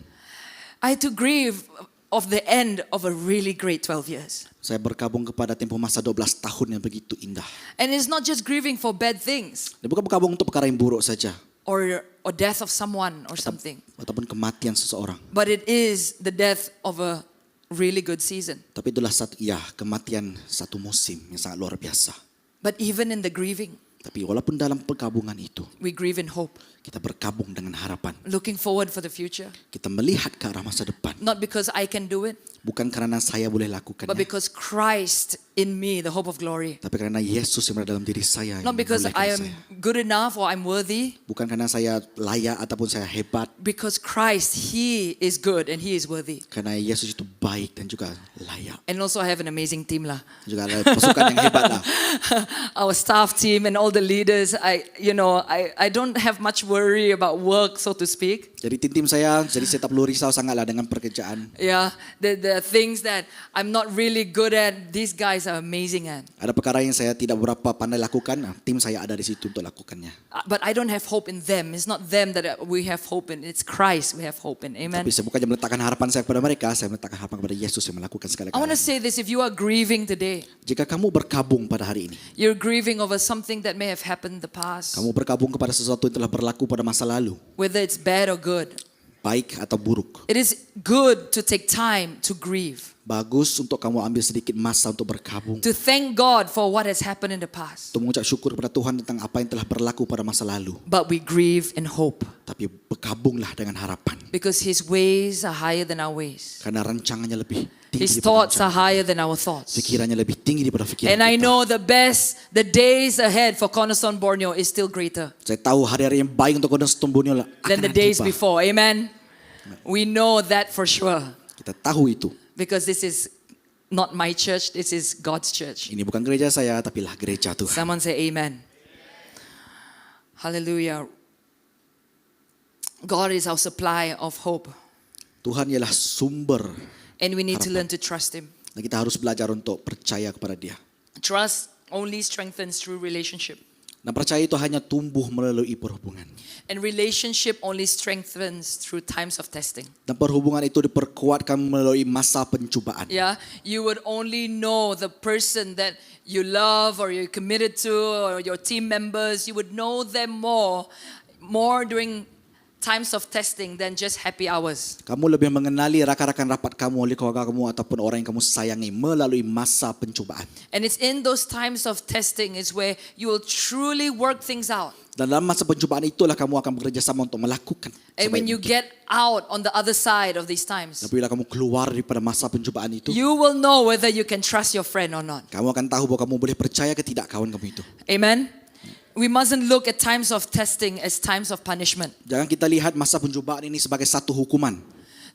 I had to grieve of the end of a really great 12 years. Saya berkabung kepada tempoh masa 12 tahun yang begitu indah. And it's not just grieving for bad things Dan bukan berkabung untuk perkara yang buruk saja, or death of someone or something, ataupun kematian seseorang. but it is the death of a really good season. Tapi itulah kematian satu musim yang sangat luar biasa. But even in the grieving, Tapi walaupun dalam perkabungan itu, we grieve in hope, kita berkabung dengan harapan. looking forward for the future. Kita melihat ke arah masa depan. Not because I can do it, Bukan karena saya boleh but lakukannya, because Christ in me, the hope of glory. tapi karena Yesus yang berada dalam diri saya. Not yang because membolehkan I am saya. good enough or I'm worthy, Bukan karena saya layak ataupun saya hebat. because Christ, He is good and He is worthy. Karena Yesus itu baik dan juga layak. And also I have an amazing team lah. Juga ada pasukan yang hebat lah. Our staff team and all the leaders, I don't have much worry about work, so to speak. Jadi tim saya tak perlu risau sangatlah dengan pekerjaan. Yeah, the things that I'm not really good at, these guys are amazing at. Ada perkara yang saya tidak berapa pandai lakukan, tim saya ada di situ untuk lakukannya. But I don't have hope in them. It's not them that we have hope in. It's Christ we have hope in. Amen. Tapi saya bukannya meletakkan harapan saya kepada mereka, saya meletakkan harapan kepada Yesus yang melakukan segala I want to galanya. say this, if you are grieving today, Jika kamu berkabung pada hari ini, you're grieving over something that may have happened in the past, kamu berkabung kepada sesuatu yang telah berlaku pada masa lalu, whether it's bad or good. baik atau buruk. It is good to take time to grieve, Bagus untuk kamu ambil sedikit masa untuk berkabung, to thank God for what has happened in the past. untuk mengucap syukur kepada Tuhan tentang apa yang telah berlaku pada masa lalu. But we grieve in hope Tapi berkabunglah dengan harapan, because His ways are higher than our ways. karena rancangannya lebih tinggi His daripada thoughts are rancangan. higher than our thoughts. Pikirannya lebih tinggi daripada pikiran And I kita. know the days ahead for Cornerstone Borneo is still greater Saya tahu hari-hari yang baik untuk Cornerstone Borneo than akan the days tiba. before. Amen. We know that for sure Kita tahu itu. because this is not my church, this is God's church. Ini bukan gereja saya, tapi lah gereja Tuhan. Someone say amen. Hallelujah. God is our supply of hope, Tuhan ialah sumber, and we need to learn to trust Him. dan kita harus belajar untuk percaya kepada Dia. Trust only strengthens through relationship, Dan percaya itu hanya tumbuh melalui perhubungan. and relationship only strengthens through times of testing. Dan perhubungan itu diperkuatkan melalui masa pencubaan. Yeah, you would only know the person that you love or you're committed to or your team members. You would know them more during times of testing than just happy hours. Kamu lebih mengenali rakan-rakan rapat kamu, oleh keluarga kamu ataupun orang yang kamu sayangi melalui masa pencubaan. And it's in those times of testing is where you will truly work things out. Dan dalam masa pencubaan itulah kamu akan bekerja sama untuk melakukan. And when you get out on the other side of these times, Dan bila kamu keluar daripada masa pencubaan itu, you will know whether you can trust your friend or not. kamu akan tahu bahwa kamu boleh percaya ke tidak kawan kamu itu. Amen. We mustn't look at times of testing as times of punishment. Jangan kita lihat masa pencubaan ini sebagai satu hukuman.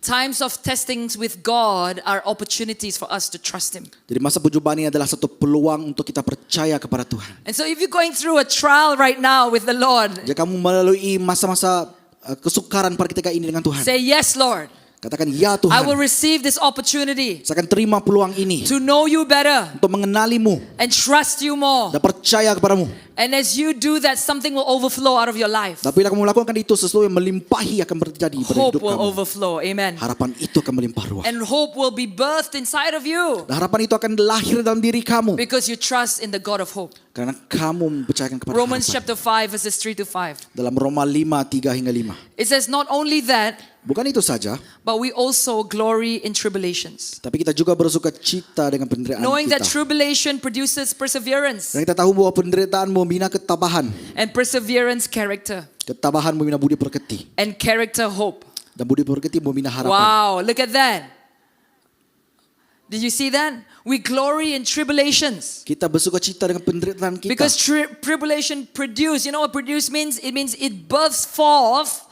Times of testings with God are opportunities for us to trust Him. Jadi masa pencubaan ini adalah satu peluang untuk kita percaya kepada Tuhan. And so if you're going through a trial right now with the Lord, Jika kamu melalui masa-masa kesukaran pada ketika ini dengan Tuhan, say, yes, Lord, katakan ya I will Tuhan. receive this opportunity Saya akan terima peluang ini to know you better untuk mengenalimu and trust you more. dan percaya kepadamu. And as you do that, something will overflow out of your life. Dan bila kamu melakukan itu, sesuatu yang melimpahi akan terjadi pada Hope hidup will kamu. overflow. Amen. Harapan itu akan melimpah ruah. And hope will be birthed inside of you Dan harapan itu akan lahir dalam diri kamu because you trust in the God of hope. karena kamu mempercayakan kepada Romans harapan. chapter 5 verses 3 to 5. Dalam Roma 5:3-5. It says not only that, Bukan itu saja, but we also glory in tribulations, tapi kita juga bersuka cita dengan penderitaan knowing that kita. tribulation produces perseverance, Dan kita tahu bahwa penderitaan membina ketabahan. and perseverance character, Ketabahan membina budi pekerti. and character hope. Dan budi pekerti membina harapan. Wow, look at that. Did you see that? We glory in tribulations. Kita bersukacita dengan penderitaan kita. Because tribulation produce, you know what produce means? It means it births forth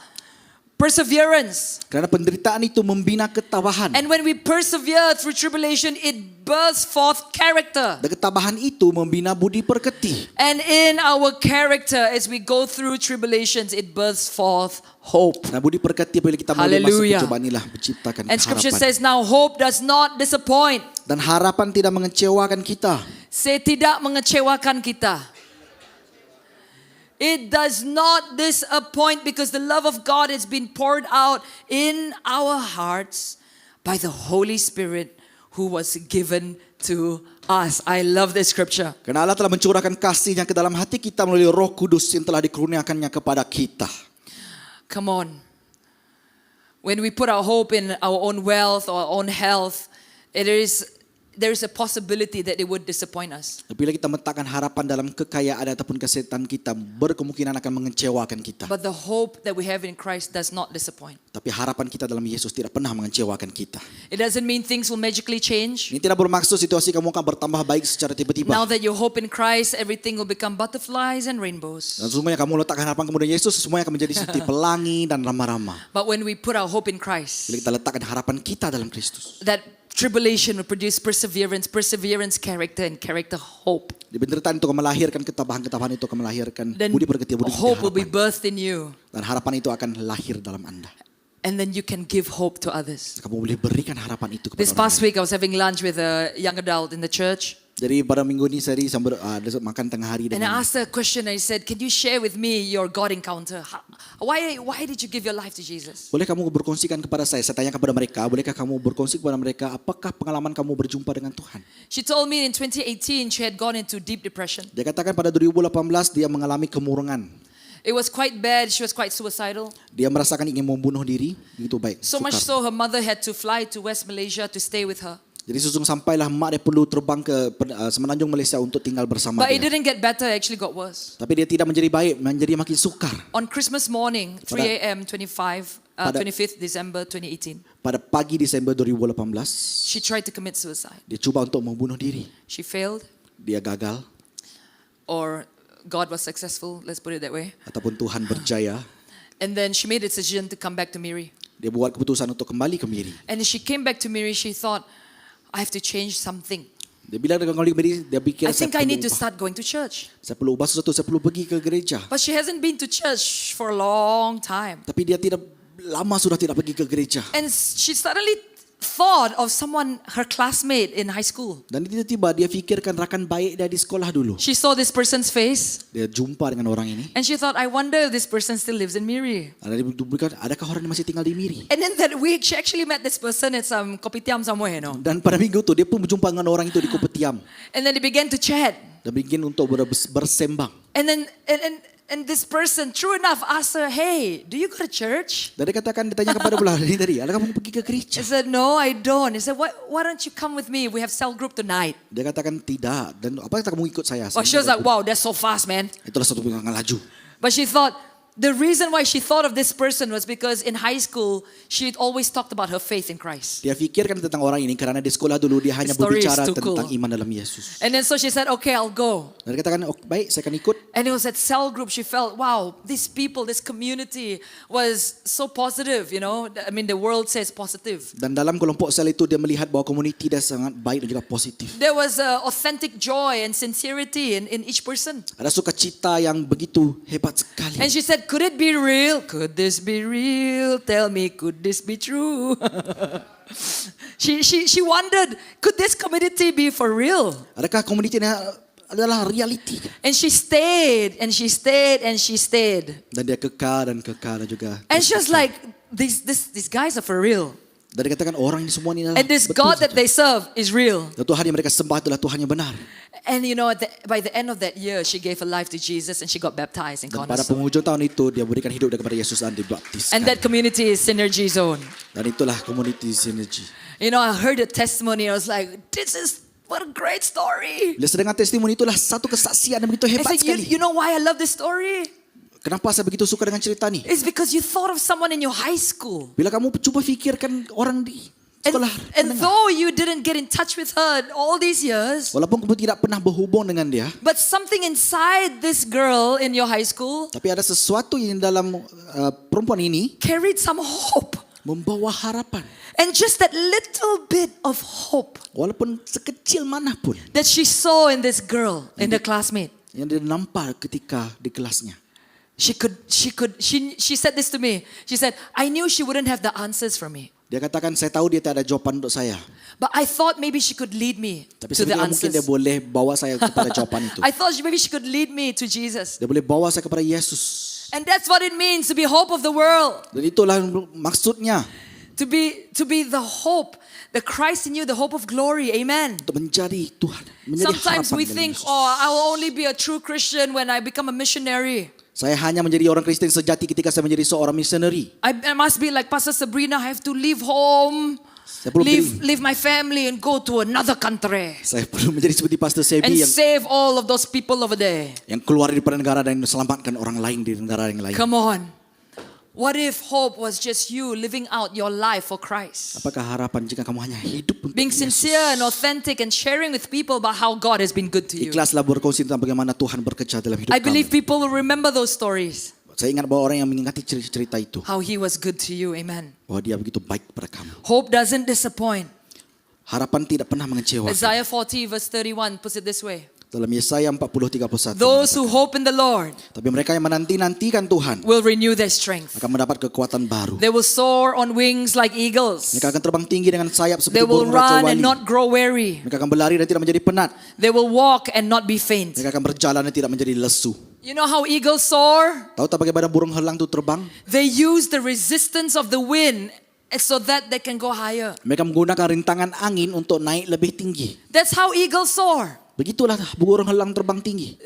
perseverance. Kerana penderitaan itu membina ketabahan. And when we persevere through tribulation, it births forth character. Dan ketabahan itu membina budi pekerti. And in our character, as we go through tribulations, it births forth hope. Nah, budi pekerti apabila kita melalui masa Hallelujah. pencobaan inilah menciptakan And scripture harapan. says now hope does not disappoint. Dan harapan tidak mengecewakan kita. Say tidak mengecewakan kita. It does not disappoint because the love of God has been poured out in our hearts by the Holy Spirit who was given to us. I love this scripture. Kerana Allah telah mencurahkan kasihnya ke dalam hati kita melalui Roh Kudus yang telah dikurniakannya kepada kita. Come on. When we put our hope in our own wealth or our own health, there is a possibility that it would disappoint us. Bila kita meletakkan harapan dalam kekayaan ataupun kesehatan kita, berkemungkinan akan mengecewakan kita. But the hope that we have in Christ does not disappoint. Tapi harapan kita dalam Yesus tidak pernah mengecewakan kita. It doesn't mean things will magically change. Ini tidak bermaksud situasi kamu akan bertambah baik secara tiba-tiba. Now that you hope in Christ, everything will become butterflies and rainbows. Dan semuanya kamu letakkan harapan kamu dalam Yesus, semuanya akan menjadi seperti pelangi dan rama-rama. But when we put our hope in Bila Christ, kita letakkan harapan kita dalam Kristus, that tribulation will produce perseverance, perseverance character, and character hope. di penderitaan itu akan melahirkan ketabahan itu akan melahirkan Then budi pekerti, budi hope will be harapan. birthed in you. Dan harapan itu akan lahir dalam Anda. And then you can give hope to others. Kamu boleh berikan harapan itu kepada This orang past lain. week, I was having lunch with a young adult in the church. Jadi pada minggu ini saya makan tengah hari And I dengan asked her a question. I said, can you share with me your God encounter? Why did you give your life to Jesus? boleh kamu berkongsikan kepada saya tanya kepada mereka, bolehkah kamu berkongsi kepada mereka apakah pengalaman kamu berjumpa dengan Tuhan? She told me in 2018 she had gone into deep depression. Dia katakan pada 2018 dia mengalami kemurungan. It was quite bad. She was quite suicidal. Dia merasakan ingin membunuh diri, begitu baik. So much sukar. so her mother had to fly to West Malaysia to stay with her. Jadi sesung sampailah mak dia perlu terbang ke semenanjung Malaysia untuk tinggal bersama But it dia. didn't get better, it actually got worse. Tapi dia tidak menjadi baik, menjadi makin sukar. On Christmas morning, 3 a.m., 25th December 2018, Pada pagi Disember 2018, she tried to commit suicide. dia cuba untuk membunuh diri. She failed, Dia gagal or God was successful, let's put it that way. ataupun Tuhan berjaya. And then she made a decision to come back to Miri. Dia buat keputusan untuk kembali ke Miri. And as she came back to Miri, she thought, I have to change something. Dia bilang dengan kembali ke Miri, dia pikir I think I need to ubah. start going to church. Saya perlu ubah sesuatu, saya perlu pergi ke gereja. But she hasn't been to church for a long time. Tapi dia tidak lama sudah tidak pergi ke gereja. And she suddenly thought of someone, her classmate in high school. Dan tiba-tiba dia fikirkan rakan baik dia di sekolah dulu. She saw this person's face Dia jumpa dengan orang ini. and she thought, I wonder if this person still lives in Miri. Ada dia berkata, adakah orang yang masih tinggal di Miri? And then that week, she actually met this person at some kopitiam somewhere, you know. Dan pada minggu itu dia pun berjumpa dengan orang itu di Kopetiam And then they began to chat. dan bikin untuk bersembang. And then and this person, true enough, asked her, hey, do you go to church? Dan dia katakan, dia tanya kepada belah ini tadi, adakah kamu pergi ke gereja? She said, no, I don't. He said, why don't you come with me? We have cell group tonight. Dia katakan tidak. Dan apa kata kamu ikut saya? Well, she was like, wow, that's so fast, man. Itulah satu yang laju. But she thought, the reason why she thought of this person was because in high school, she'd always talked about her faith in Christ. Dia fikirkan tentang orang ini karena di sekolah dulu dia hanya The story is berbicara too tentang cool. iman dalam Yesus. And then so she said, okay, I'll go. Dan dia katakan, oh, baik, saya akan ikut. And it was at cell group, she felt, wow, these people, this community was so positive, you know. I mean, the world says positive. Dan dalam kelompok sel itu dia melihat bahwa komuniti dia sangat baik dan juga positif. There was authentic joy and sincerity in each person. Ada sukacita yang begitu hebat sekali. And she said, could it be real? Could this be real? Tell me, could this be true? She wondered, could this community be for real? Adakah komuniti ini adalah realiti? And she stayed, and she stayed, and she stayed. Dan dia kekal dan juga. And she was like, these guys are for real. Dan dia katakan orang ini semua ini adalah And this betul God that saja. they serve is real. Dan Tuhan yang mereka sembah adalah Tuhan yang benar. And you know, by the end of that year, she gave her life to Jesus and she got baptized in Dan pada Cornerstone. penghujung tahun itu dia berikan hidup kepada Yesus dan dibaptiskan. And that community is Synergy Zone. Dan itulah komuniti sinergi. You know, I heard a testimony. I was like, this is what a great story. Bila sedengar testimoni itulah satu kesaksian yang begitu I hebat said, sekali. you know why I love this story? Kenapa saya begitu suka dengan cerita ni? It's because you thought of someone in your high school. Bila kamu cuba fikirkan orang di And, Sekolah and menengah. though you didn't get in touch with her all these years, Walaupun kamu tidak pernah berhubung dengan dia, but something inside this girl in your high school tapi ada sesuatu yang dalam perempuan ini carried some hope. membawa harapan. And just that little bit of hope Walaupun sekecil manapun that she saw in this girl, in the classmate. yang dia nampak ketika di kelasnya. She said this to me. She said, I knew she wouldn't have the answers for me. Dia katakan, saya tahu dia tak ada jawaban untuk saya. But I thought maybe she could lead me Tapi to the sebenarnya mungkin dia answers. boleh bawa saya kepada jawaban itu. I thought maybe she could lead me to Jesus. Dia boleh bawa saya kepada Yesus. And that's what it means to be hope of the world. Dan itulah maksudnya, To be the hope, the Christ in you, the hope of glory. Amen. untuk menjadi Tuhan, menjadi Sometimes harapan we dalam think, Yesus. oh, I will only be a true Christian when I become a missionary. Saya hanya menjadi orang Kristen sejati ketika saya menjadi seorang misioneri. I must be like Pastor Sabrina. I have to leave home, Saya perlu leave my family and go to another country Saya perlu menjadi seperti Pastor and Sebi yang save all of those people over there. keluar daripada negara dan selamatkan orang lain di negara yang lain. Come on. What if hope was just you living out your life for Christ? Apakah harapan jika kamu hanya hidup untuk Being Yesus? sincere and authentic and sharing with people about how God has been good to you. Ikhlaslah berkongsi tentang bagaimana Tuhan bekerja dalam hidup I believe kamu. people will remember those stories. Saya ingat bahwa orang yang mengingati cerita itu, How He was good to you. Amen. bahwa dia begitu baik kepada kamu. Hope doesn't disappoint. Harapan tidak pernah mengecewakan. Isaiah 40 verse 31 puts it this way. Dalam Yesaya 40:31. Those who hope in the Lord Tapi mereka yang menanti-nantikan Tuhan will renew their strength. akan mendapat kekuatan baru. They will soar on wings like eagles. Mereka akan terbang tinggi dengan sayap They seperti will burung Raja run and Wali. not grow weary. Mereka akan berlari dan tidak menjadi penat. They will walk and not be faint. Mereka akan berjalan dan tidak menjadi lesu. You know how eagles soar? Tahu tak bagaimana burung helang itu terbang? They use the resistance of the wind so that they can go higher. Mereka menggunakan rintangan angin untuk naik lebih tinggi. That's how eagles soar. Begitulah burung helang terbang tinggi.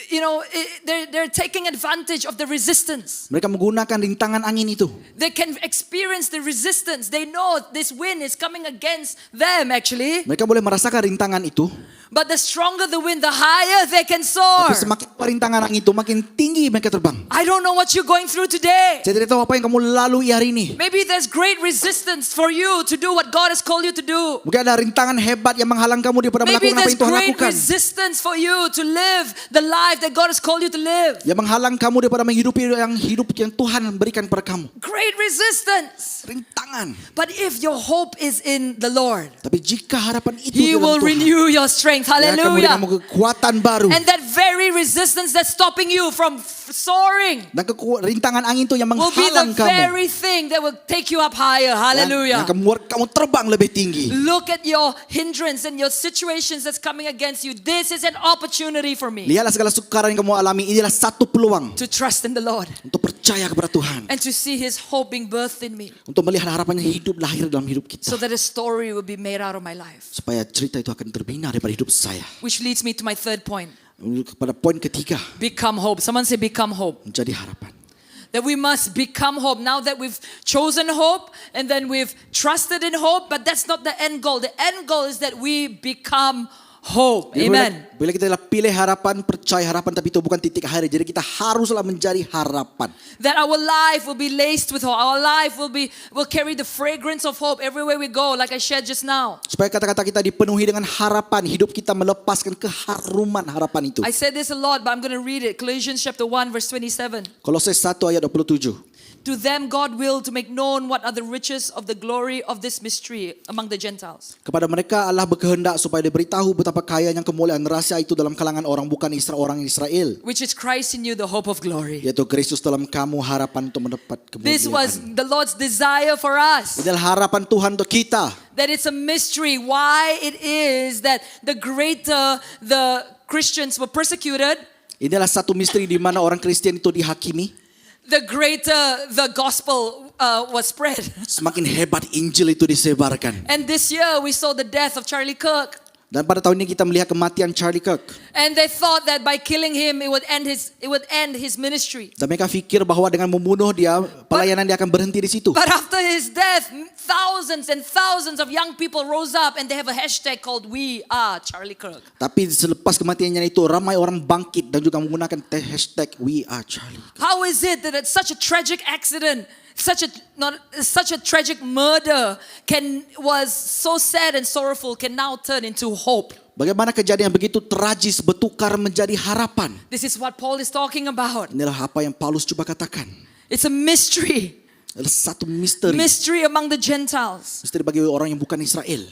You know, they're taking advantage of the resistance. Mereka menggunakan rintangan angin itu. They can experience the resistance. They know this wind is coming against them actually. Mereka boleh merasakan rintangan itu. But the stronger the wind, the higher they can soar. Tapi semakin kuat rintangan angin itu, makin tinggi mereka terbang. I don't know what you're going through today. Saya tidak tahu apa yang kamu lalui hari ini. Maybe there's great resistance for you to do what God has called you to do. Mungkin ada rintangan hebat yang menghalang kamu daripada Maybe melakukan apa there's yang Tuhan great lakukan. resistance for you to live the life that God has called you to live. Yang menghalang kamu daripada menghidupi hidup yang Tuhan berikan kepada kamu. Great resistance. Rintangan. But if your hope is in the Lord, Tapi jika harapan itu He dalam will Tuhan, renew your strength. Dia akan memberikan Hallelujah. kamu kekuatan baru. And that very resistance that's stopping you from soaring Dan rintangan angin itu yang will be menghalang the kamu. very thing that will take you up higher. Yang Hallelujah. akan membuat kamu terbang lebih tinggi. Look at your hindrance and your situations that's coming against you. This is an opportunity for me Lihatlah segala sukar yang kamu alami. Inilah satu peluang to trust in the Lord untuk percaya kepada Tuhan. and to see His hope being birthed in me Untuk melihat harapannya hidup lahir dalam hidup kita. so that a story will be made out of my life. Supaya cerita itu akan terbina daripada hidup saya. Which leads me to my third point. Kepada poin ketiga, Become hope. Someone say become hope. menjadi harapan. That we must become hope. Now that we've chosen hope and then we've trusted in hope, but that's not the end goal. The end goal is that we become hope. Jadi Amen. Bila kita pilih harapan, percaya harapan, tapi itu bukan titik akhir. Jadi kita haruslah menjadi harapan. That our life will be laced with hope. Our life will carry the fragrance of hope everywhere we go, like I shared just now. Supaya kata-kata kita dipenuhi dengan harapan, hidup kita melepaskan keharuman harapan itu. I said this a lot, but I'm going to read it. Colossians chapter 1 verse 27. Kolose 1 ayat 27. To them God willed to make known what are the riches of the glory of this mystery among the Gentiles. Kepada mereka Allah berkehendak supaya diberitahu betapa kayanya kemuliaan rahasia itu dalam kalangan orang bukan orang Israel. Which is Christ in you, the hope of glory. Yaitu Kristus dalam kamu, harapan untuk mendapat This was kemuliaan. the Lord's desire for us. Inilah harapan Tuhan untuk kita. That it's a mystery why it is that the greater the Christians were persecuted, Inilah satu misteri di mana orang Kristen itu dihakimi. the greater the gospel was spread. Semakin hebat Injil itu disebarkan. And this year we saw the death of Charlie Kirk. Dan pada tahun ini kita melihat kematian Charlie Kirk. And they thought that by killing him it would end his ministry. Dan mereka fikir bahwa dengan membunuh dia, pelayanan dia akan berhenti di situ. But after his death, thousands and thousands of young people rose up and they have a hashtag called We Are Charlie Kirk. Tapi selepas kematiannya itu, ramai orang bangkit dan juga menggunakan hashtag We Are Charlie. How is it that at such a tragic accident, such a tragic murder was so sad and sorrowful can now turn into hope. Bagaimana kejadian yang begitu tragis bertukar menjadi harapan. This is what Paul is talking about. Inilah apa yang Paulus coba katakan. It's a mystery. Adalah satu misteri. Mystery among the Gentiles. Misteri bagi orang yang bukan Israel.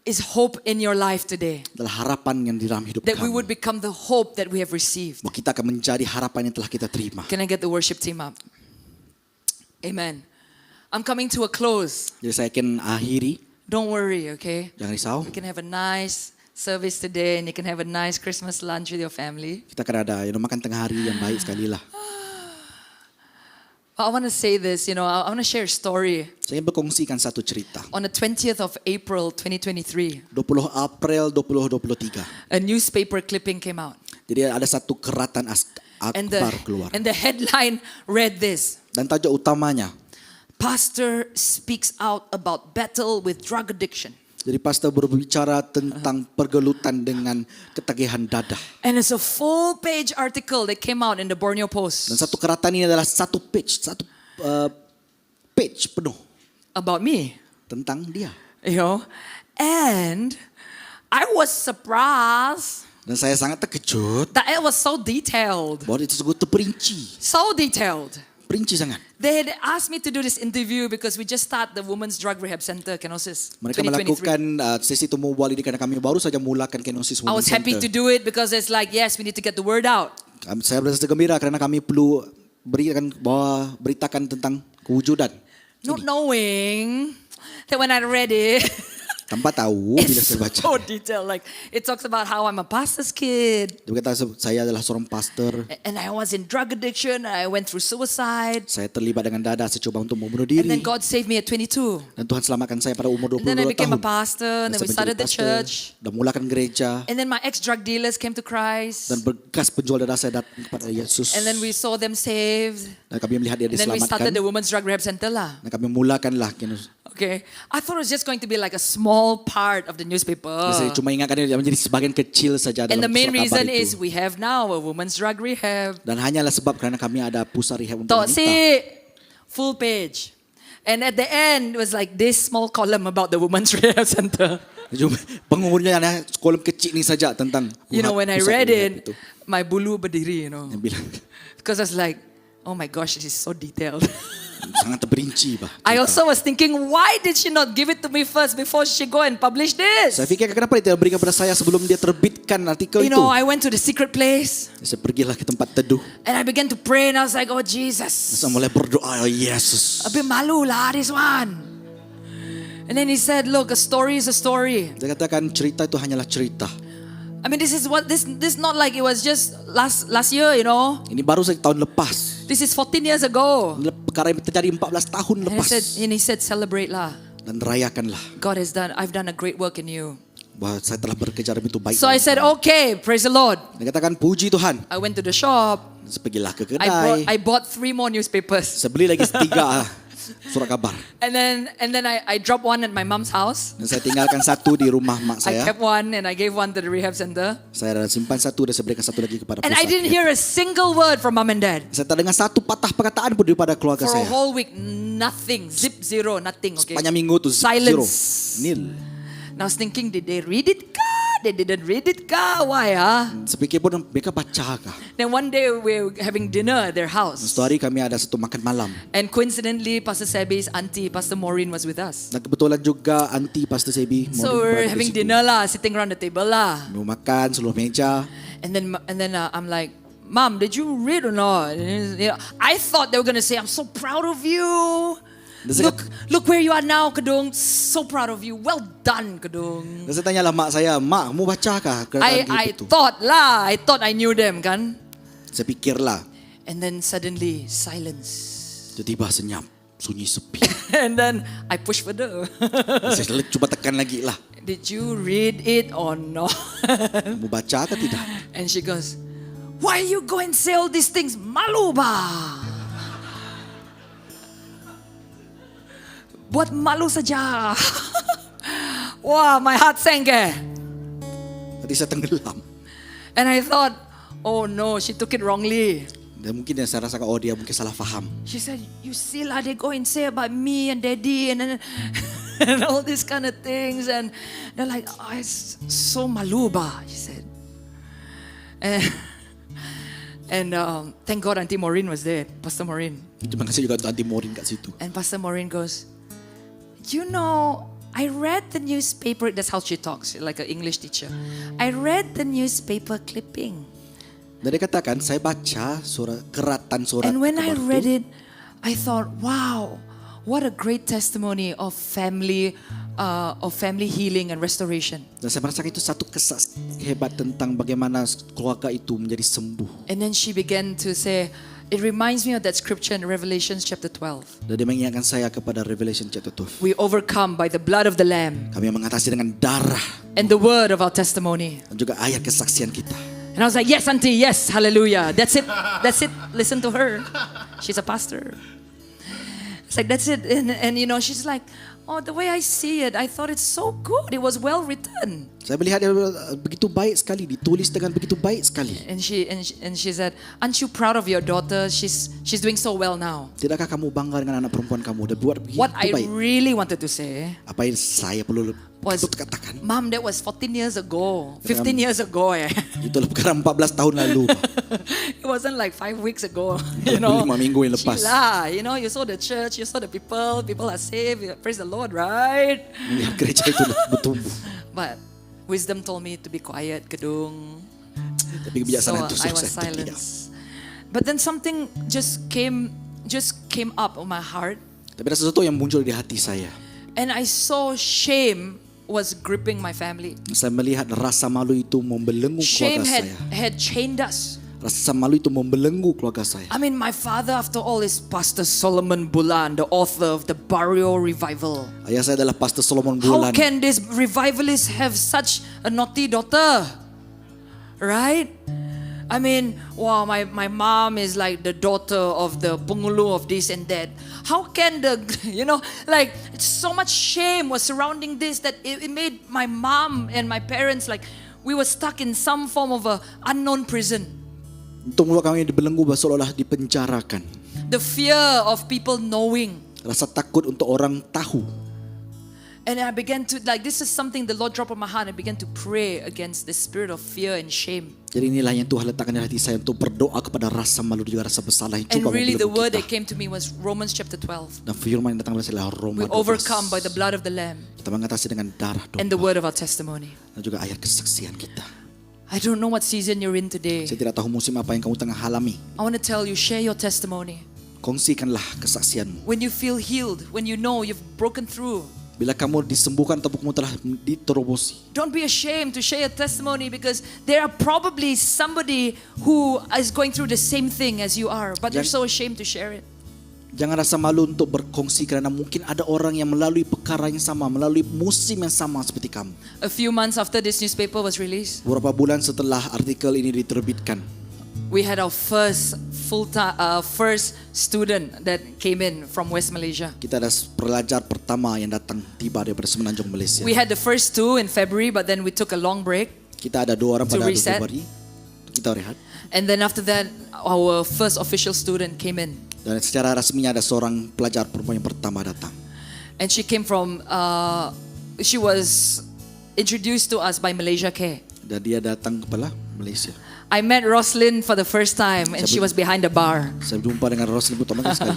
Is hope in your life today. Adalah harapan yang di dalam hidup That we kamu. would become the hope that we have received. Bahwa kita akan menjadi harapan yang telah kita terima. Can I get the worship team up? Amen. I'm coming to a close. Jadi saya akan akhiri. Don't worry, okay? Jangan risau. You can have a nice service today and you can have a nice Christmas lunch with your family. Kita akan ada makan tengah hari yang baik sekali lah. I want to say this, I want to share a story. Saya ingin berkongsikan satu cerita. On the 20th of April 2023, 20 April 2023. a newspaper clipping came out. Jadi ada satu keratan And akbar keluar. the headline read this. Dan tajuk utamanya, Pastor speaks out about battle with drug addiction. jadi pastor berbicara tentang pergelutan dengan ketagihan dadah. And it's a full page article that came out in the Borneo Post Dan satu keratan ini adalah satu page penuh about me, tentang dia. And I was surprised Dan saya sangat terkejut that it was so detailed. bahwa itu sungguh terperinci. So detailed. Perinci sangat. They had asked me to do this interview because we just started the Women's Drug Rehab Center, Kenosis, Mereka 2023. melakukan sesi temu wali karena kami baru saja mulakan Kenosis I Women was happy Center. to do it because it's like, yes, we need to get the word out. Saya berasa gembira karena kami perlu beritakan tentang kewujudan. Not knowing that when I read it, Tanpa tahu bila it's saya baca. so detailed. Like, it talks about how I'm a pastor's kid. Dia berkata saya adalah seorang pastor. And I was in drug addiction. I went through suicide. Saya terlibat dengan dadah, saya coba untuk membunuh And diri. then God saved me at 22. Dan Tuhan selamatkan saya pada umur And then I 22 became tahun. a pastor. And then we saya started menjadi the pastor, church. dan mulakan gereja. And then my ex-drug dealers came to Christ. Dan bekas penjual dadah saya datang kepada Yesus. And then we saw them saved. Dan kami melihat dia And then we started the diselamatkan. Women's Drug Rehab Center lah. Dan kami mulakanlah Kenosis. Okay. I thought it was just going to be like a small part of the newspaper. Saya cuma ingatkan dia menjadi sebagian kecil saja And dalam the main surat kabar reason is itu. we have now a women's drug rehab. Dan hanyalah sebab kerana kami ada pusat rehab untuk Tok wanita. si, full page. And at the end, it was like this small column about the women's rehab center. Penghujungnya ada kolom kecil ni saja tentang When I pusat read rehab it, itu. my bulu berdiri, Dia bilang Because I was like, oh my gosh, this is so detailed. sangat terperinci bah. I also was thinking, why did she not give it to me first before she go and publish this? Saya fikir kenapa dia tidak berikan kepada saya sebelum dia terbitkan artikel itu. I went to the secret place Saya pergilah ke tempat teduh. and I began to pray and I was like, oh Jesus. Saya mulai berdoa, oh Yesus. A bit malu lah, this one. And then he said, look, a story is a story. Dia katakan cerita itu hanyalah cerita. I mean, this is not like it was just last year, Ini baru saja tahun lepas. This is 14 years ago. Perkara yang terjadi 14 tahun And lepas. he said, celebrate lah. Dan rayakanlah I've done a great work in you. bahwa saya telah bekerja itu baik. So I said, okay, praise the Lord. Dia katakan puji Tuhan. I went to the shop. Saya pergilah ke kedai. I bought 3 more newspapers. Saya beli lagi 3 surat kabar. And then I dropped one at my mom's house. Dan saya tinggalkan satu di rumah mak I saya. kept one and I gave one to the rehab center. Saya simpan satu dan saya berikan satu lagi kepada And I pusat. didn't hear a single word from mom and dad. Saya tak dengar satu patah perkataan pun daripada keluarga For a saya. whole week, nothing. Zero, nothing. Okay. Sepanjang minggu tu Silence. zero. Nil. And I was thinking, did they read it? They didn't read it ka? Why? Saya fikir pun mereka baca kah. Then one day we were having dinner at their house. Satu hari kami ada satu makan malam. And coincidentally, Pastor Sebi's auntie, Pastor Maureen, was with us. Dan kebetulan juga anti Pastor Sebi So we're having dinner lah, sitting around the table lah. Mau makan seluruh meja. And then I'm like, Mom, did you read or not? And, I thought they were gonna say, I'm so proud of you. Look where you are now, Kedung. So proud of you. Well done, Kedung. Dan saya tanyalah mak saya, Mak, mau baca kah kerajaan I itu? I thought I knew them, kan? Saya fikirlah. And then suddenly, silence. Tiba-tiba senyap, sunyi sepi. And then I push further. Saya cuba tekan lagi lah. Did you read it or not? Mau baca atau tidak? And she goes, why you go and say all these things? Malu ba? Buat malu saja. Wah, my heart sank eh. Tadi saya tenggelam. And I thought, oh no, she took it wrongly. Dan mungkin yang saya rasakan, dia mungkin salah faham. She said, you see lah, they go and say about me and daddy and then and all these kind of things. And they're like, oh, it's so malu ba, she said. And thank God Auntie Maureen was there, Pastor Maureen. Terima kasih juga untuk Auntie Maureen kat situ. And Pastor Maureen goes, you know, I read the newspaper, that's how she talks, like an English teacher. I read the newspaper clipping. Dan dia katakan, saya baca keratan surat And when I kabar read itu. it, I thought, wow, what a great testimony of family healing and restoration. Dan saya merasakan itu satu kesaksian hebat tentang bagaimana keluarga itu menjadi sembuh. And then she began to say, it reminds me of that scripture in Revelation chapter 12. Dan dia mengingatkan saya kepada Revelation chapter 12. We overcome by the blood of the Lamb Kami mengatasi dengan darah and the word of our testimony. dan juga ayat kesaksian kita. And I was like, yes, Auntie, yes, hallelujah. That's it. Listen to her. She's a pastor. It's like, that's it. And you know, she's like, oh, the way I see it, I thought it's so good. It was well written. Saya melihat dia begitu baik sekali, ditulis dengan begitu baik sekali. And she said, aren't you proud of your daughter? She's doing so well now. Tidakkah kamu bangga dengan anak perempuan kamu? Dia buat begitu What I baik. really wanted to say Apa yang saya perlu was, katakan? Mom, that was 14 years ago, 15 years ago. Itu perkara 14 tahun lalu. It wasn't like 5 weeks ago. You know, 5 minggu yang lepas. Sheila, you know, you saw the church, you saw the people are saved. Praise the Lord, right? Melihat gereja itu bertumbuh. But wisdom told me to be quiet, kedung. Tapi So kebijaksanaan itu I suruh was saya diam. silent. But then something just came up on my heart, Tapi ada sesuatu yang muncul di hati saya. and I saw shame was gripping my family. Saya melihat rasa malu itu membelenggu Shame keluarga saya. had chained us. Rasa malu itu membelenggu keluarga saya. I mean, my father, after all, is Pastor Solomon Bulan, the author of the Barrio Revival. Ayah saya adalah Pastor Solomon How Bulan. can this revivalist have such a naughty daughter? Right? I mean, wow, my mom is like the daughter of the pengulu of this and that. How can the, you know, like so much shame was surrounding this that it made my mom and my parents like we were stuck in some form of a unknown prison. Untuk membuat kami dibelenggu seolah-olah dipenjarakan. The fear of people knowing. Rasa takut untuk orang tahu. And I began to, like, this is something the Lord dropped on my heart. I began to pray against the spirit of fear and shame. Jadi inilah yang Tuhan letakkan di hati saya untuk berdoa kepada rasa malu dan juga rasa bersalah yang And cuba really the membelenggu word kita. that came to me was Romans chapter 12. Dan firman yang datang dari saya adalah Roma We 12. overcome by the blood of the Lamb Kita mengatasi dengan darah and the domba word of our testimony. dan juga ayat kesaksian kita. I don't know what season you're in today. Saya tidak tahu musim apa yang kamu tengah alami. I want to tell you, share your testimony. Kongsikanlah kesaksianmu. When you feel healed, when you know you've broken through, Bila kamu disembuhkan atau kamu telah diterobosi. don't be ashamed to share your testimony, because there are probably somebody who is going through the same thing as you are, but they're so ashamed to share it. Jangan rasa malu untuk berkongsi karena mungkin ada orang yang melalui perkara yang sama, melalui musim yang sama seperti kamu. A few months after this newspaper was released, Beberapa bulan setelah artikel ini diterbitkan, we had our first first student that came in from West Malaysia. kita ada pelajar pertama yang datang tiba daripada Semenanjung Malaysia. We had the first two in February, but then we took a long break. Kita ada 2 orang To pada reset. Februari. Kita rehat. And then after that, our first official student came in. Dan secara rasminya ada seorang pelajar perempuan yang pertama datang. And she came from, she was introduced to us by Malaysia Care. Dan dia datang kepala Malaysia. I met Roslyn for the first time, and she was behind the bar. Saya berjumpa dengan Roslyn pertama kali sekali.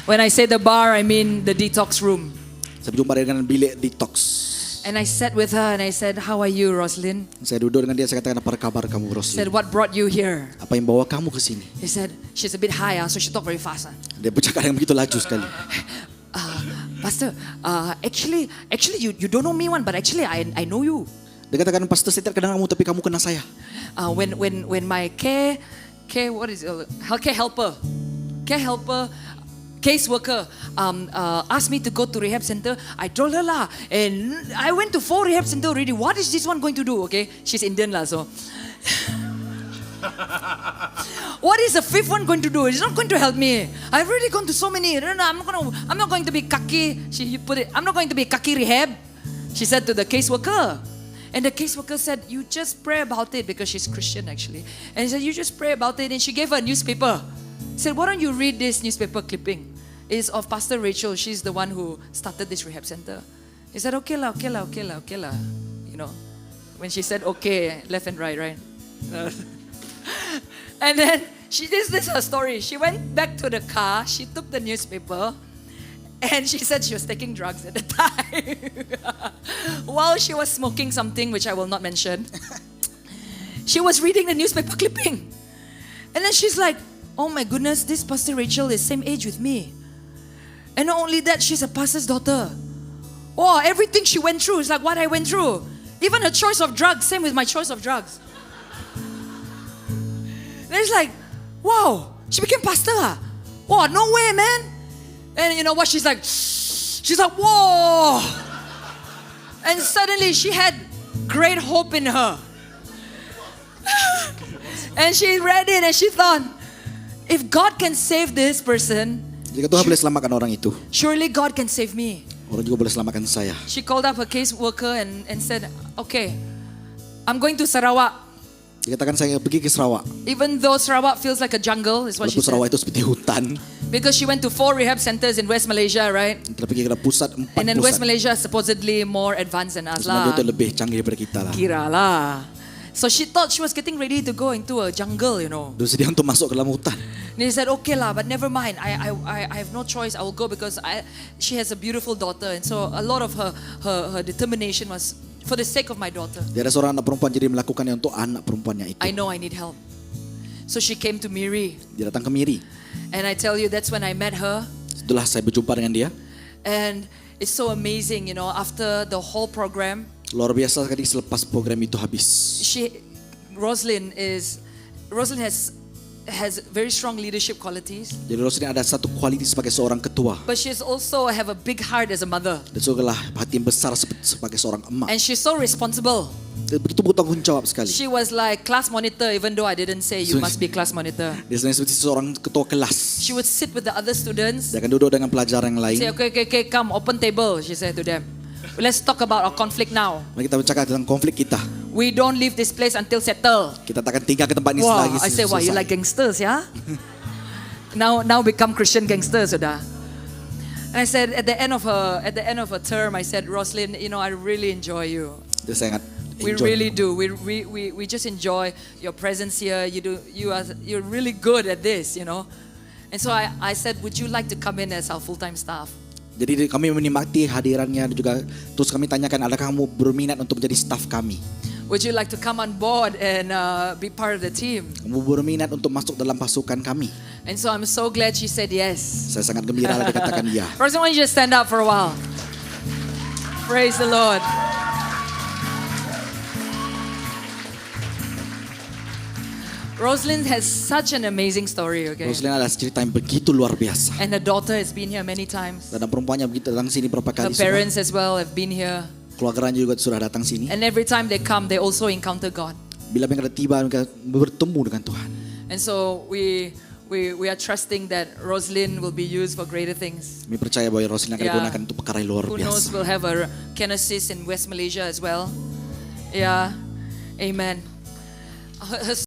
When I say the bar, I mean the detox room. Saya berjumpa dengan bilik detox. And I sat with her and I said, how are you, Roslyn? Saya duduk dengan dia, saya katakan, apa kabar kamu, She said, Roslyn? what brought you here? Apa yang bawa kamu ke sini? He said, she's a bit high, so she talk very fast. Dia bercakap dengan begitu laju sekali. Pastor, actually, you don't know me one, but actually I know you. Dia katakan, Pastor, saya tidak kenal kamu, tapi kamu kenal saya. When my what is it? Care helper, case worker asked me to go to rehab center, I told her lah, and I went to 4 rehab center already. What is this one going to do? Okay, she's Indian lah, so. What is the 5th one going to do? It's not going to help me. I've already gone to so many. No, I'm not going to be kaki. She put it. I'm not going to be kaki rehab. She said to the case worker. And the caseworker said, you just pray about it, because she's Christian actually. And he said, you just pray about it. And she gave her a newspaper. He said, why don't you read this newspaper clipping? It's of Pastor Rachel. She's the one who started this rehab center. He said, okay lah. You know, when she said okay, left and right? And then this is her story. She went back to the car. She took the newspaper. And she said she was taking drugs at the time. While she was smoking something, which I will not mention, she was reading the newspaper clipping. And then she's like, oh my goodness, this Pastor Rachel is same age with me. And not only that, she's a pastor's daughter. Oh, everything she went through is like what I went through. Even her choice of drugs, same with my choice of drugs. Then it's like, wow, she became pastor. Wow, no way, man. And you know what she's like? She's like, whoa. And suddenly she had great hope in her. And she read it and she thought, if God can save this person, Jika Tuhan boleh selamatkan orang itu, surely God can save me. orang juga boleh selamatkan saya. She called up her case worker and said, okay, I'm going to Sarawak. Dikatakan saya pergi ke Sarawak. Even though Sarawak feels like a jungle, is what she Walaupun Sarawak said. itu seperti hutan. Because she went to 4 rehab centers in West Malaysia, right? Kita pergi ke pusat 4 And then West pusat. Malaysia is supposedly more advanced than us Sebenarnya lah. itu lebih canggih daripada kita lah. Kira lah. So she thought she was getting ready to go into a jungle, you know. Dia sedia untuk masuk ke dalam hutan. And he said, okay lah, but never mind. I have no choice. I will go because she has a beautiful daughter. And so a lot of her determination was for the sake of my daughter. Dia ada seorang anak perempuan, jadi melakukannya untuk anak perempuannya itu. I know I need help. So she came to Miri. Dia datang ke Miri. And I tell you, that's when I met her. Setelah saya berjumpa dengan dia, And it's so amazing, you know, after the whole program, luar biasa sekali selepas program itu habis. Roslyn has very strong leadership qualities, Jadi Roslyn ada satu kualitas sebagai seorang ketua. but she's also have a big heart as a mother. Dan juga hati yang besar sebagai seorang emak. And she's so responsible. Dia begitu bertanggung jawab sekali. She was like class monitor, even though I didn't say you So- must be class monitor. Dia sebenarnya seperti seorang ketua kelas. She would sit with the other students, Dia akan duduk dengan pelajar yang lain. say, okay, come, open table, she said to them. Let's talk about our conflict now. Mari kita bercakap tentang konflik kita. We don't leave this place until settle. Kita takkan tinggal ke tempat ini Wow, selagi I say, wow, you selesai. like gangsters, yeah? now become Christian gangsters, sudah. And I said at the end of her term, I said, Roslyn, you know, I really enjoy you. Dia sangat We enjoy. really do. We just enjoy your presence here. You're really good at this, you know. And so I said, would you like to come in as our full-time staff? Jadi kami menikmati hadirannya dan juga terus kami tanyakan, adakah kamu berminat untuk menjadi staf kami? Would you like to come on board and be part of the team? Kamu berminat untuk masuk dalam pasukan kami? And so I'm so glad she said yes. Saya sangat gembira lah dikatakan ya. Roslyn, why don't you just stand up for a while? Praise the Lord. Roslyn has such an amazing story, okay? Roslyn adalah cerita yang begitu luar biasa. And her daughter has been here many times. Dan perempuannya begitu datang sini berapa Her kali sudah. parents as well have been here. Keluarganya juga sudah datang sini. And every time they come, they also encounter God. Bila mereka tiba, mereka bertemu dengan Tuhan. And so we are trusting that Roslyn will be used for greater things. Kami percaya bahwa Roslyn akan Yeah. digunakan untuk perkara yang luar Who knows, biasa. we'll have a Genesis in West Malaysia as well. Yeah, amen. Her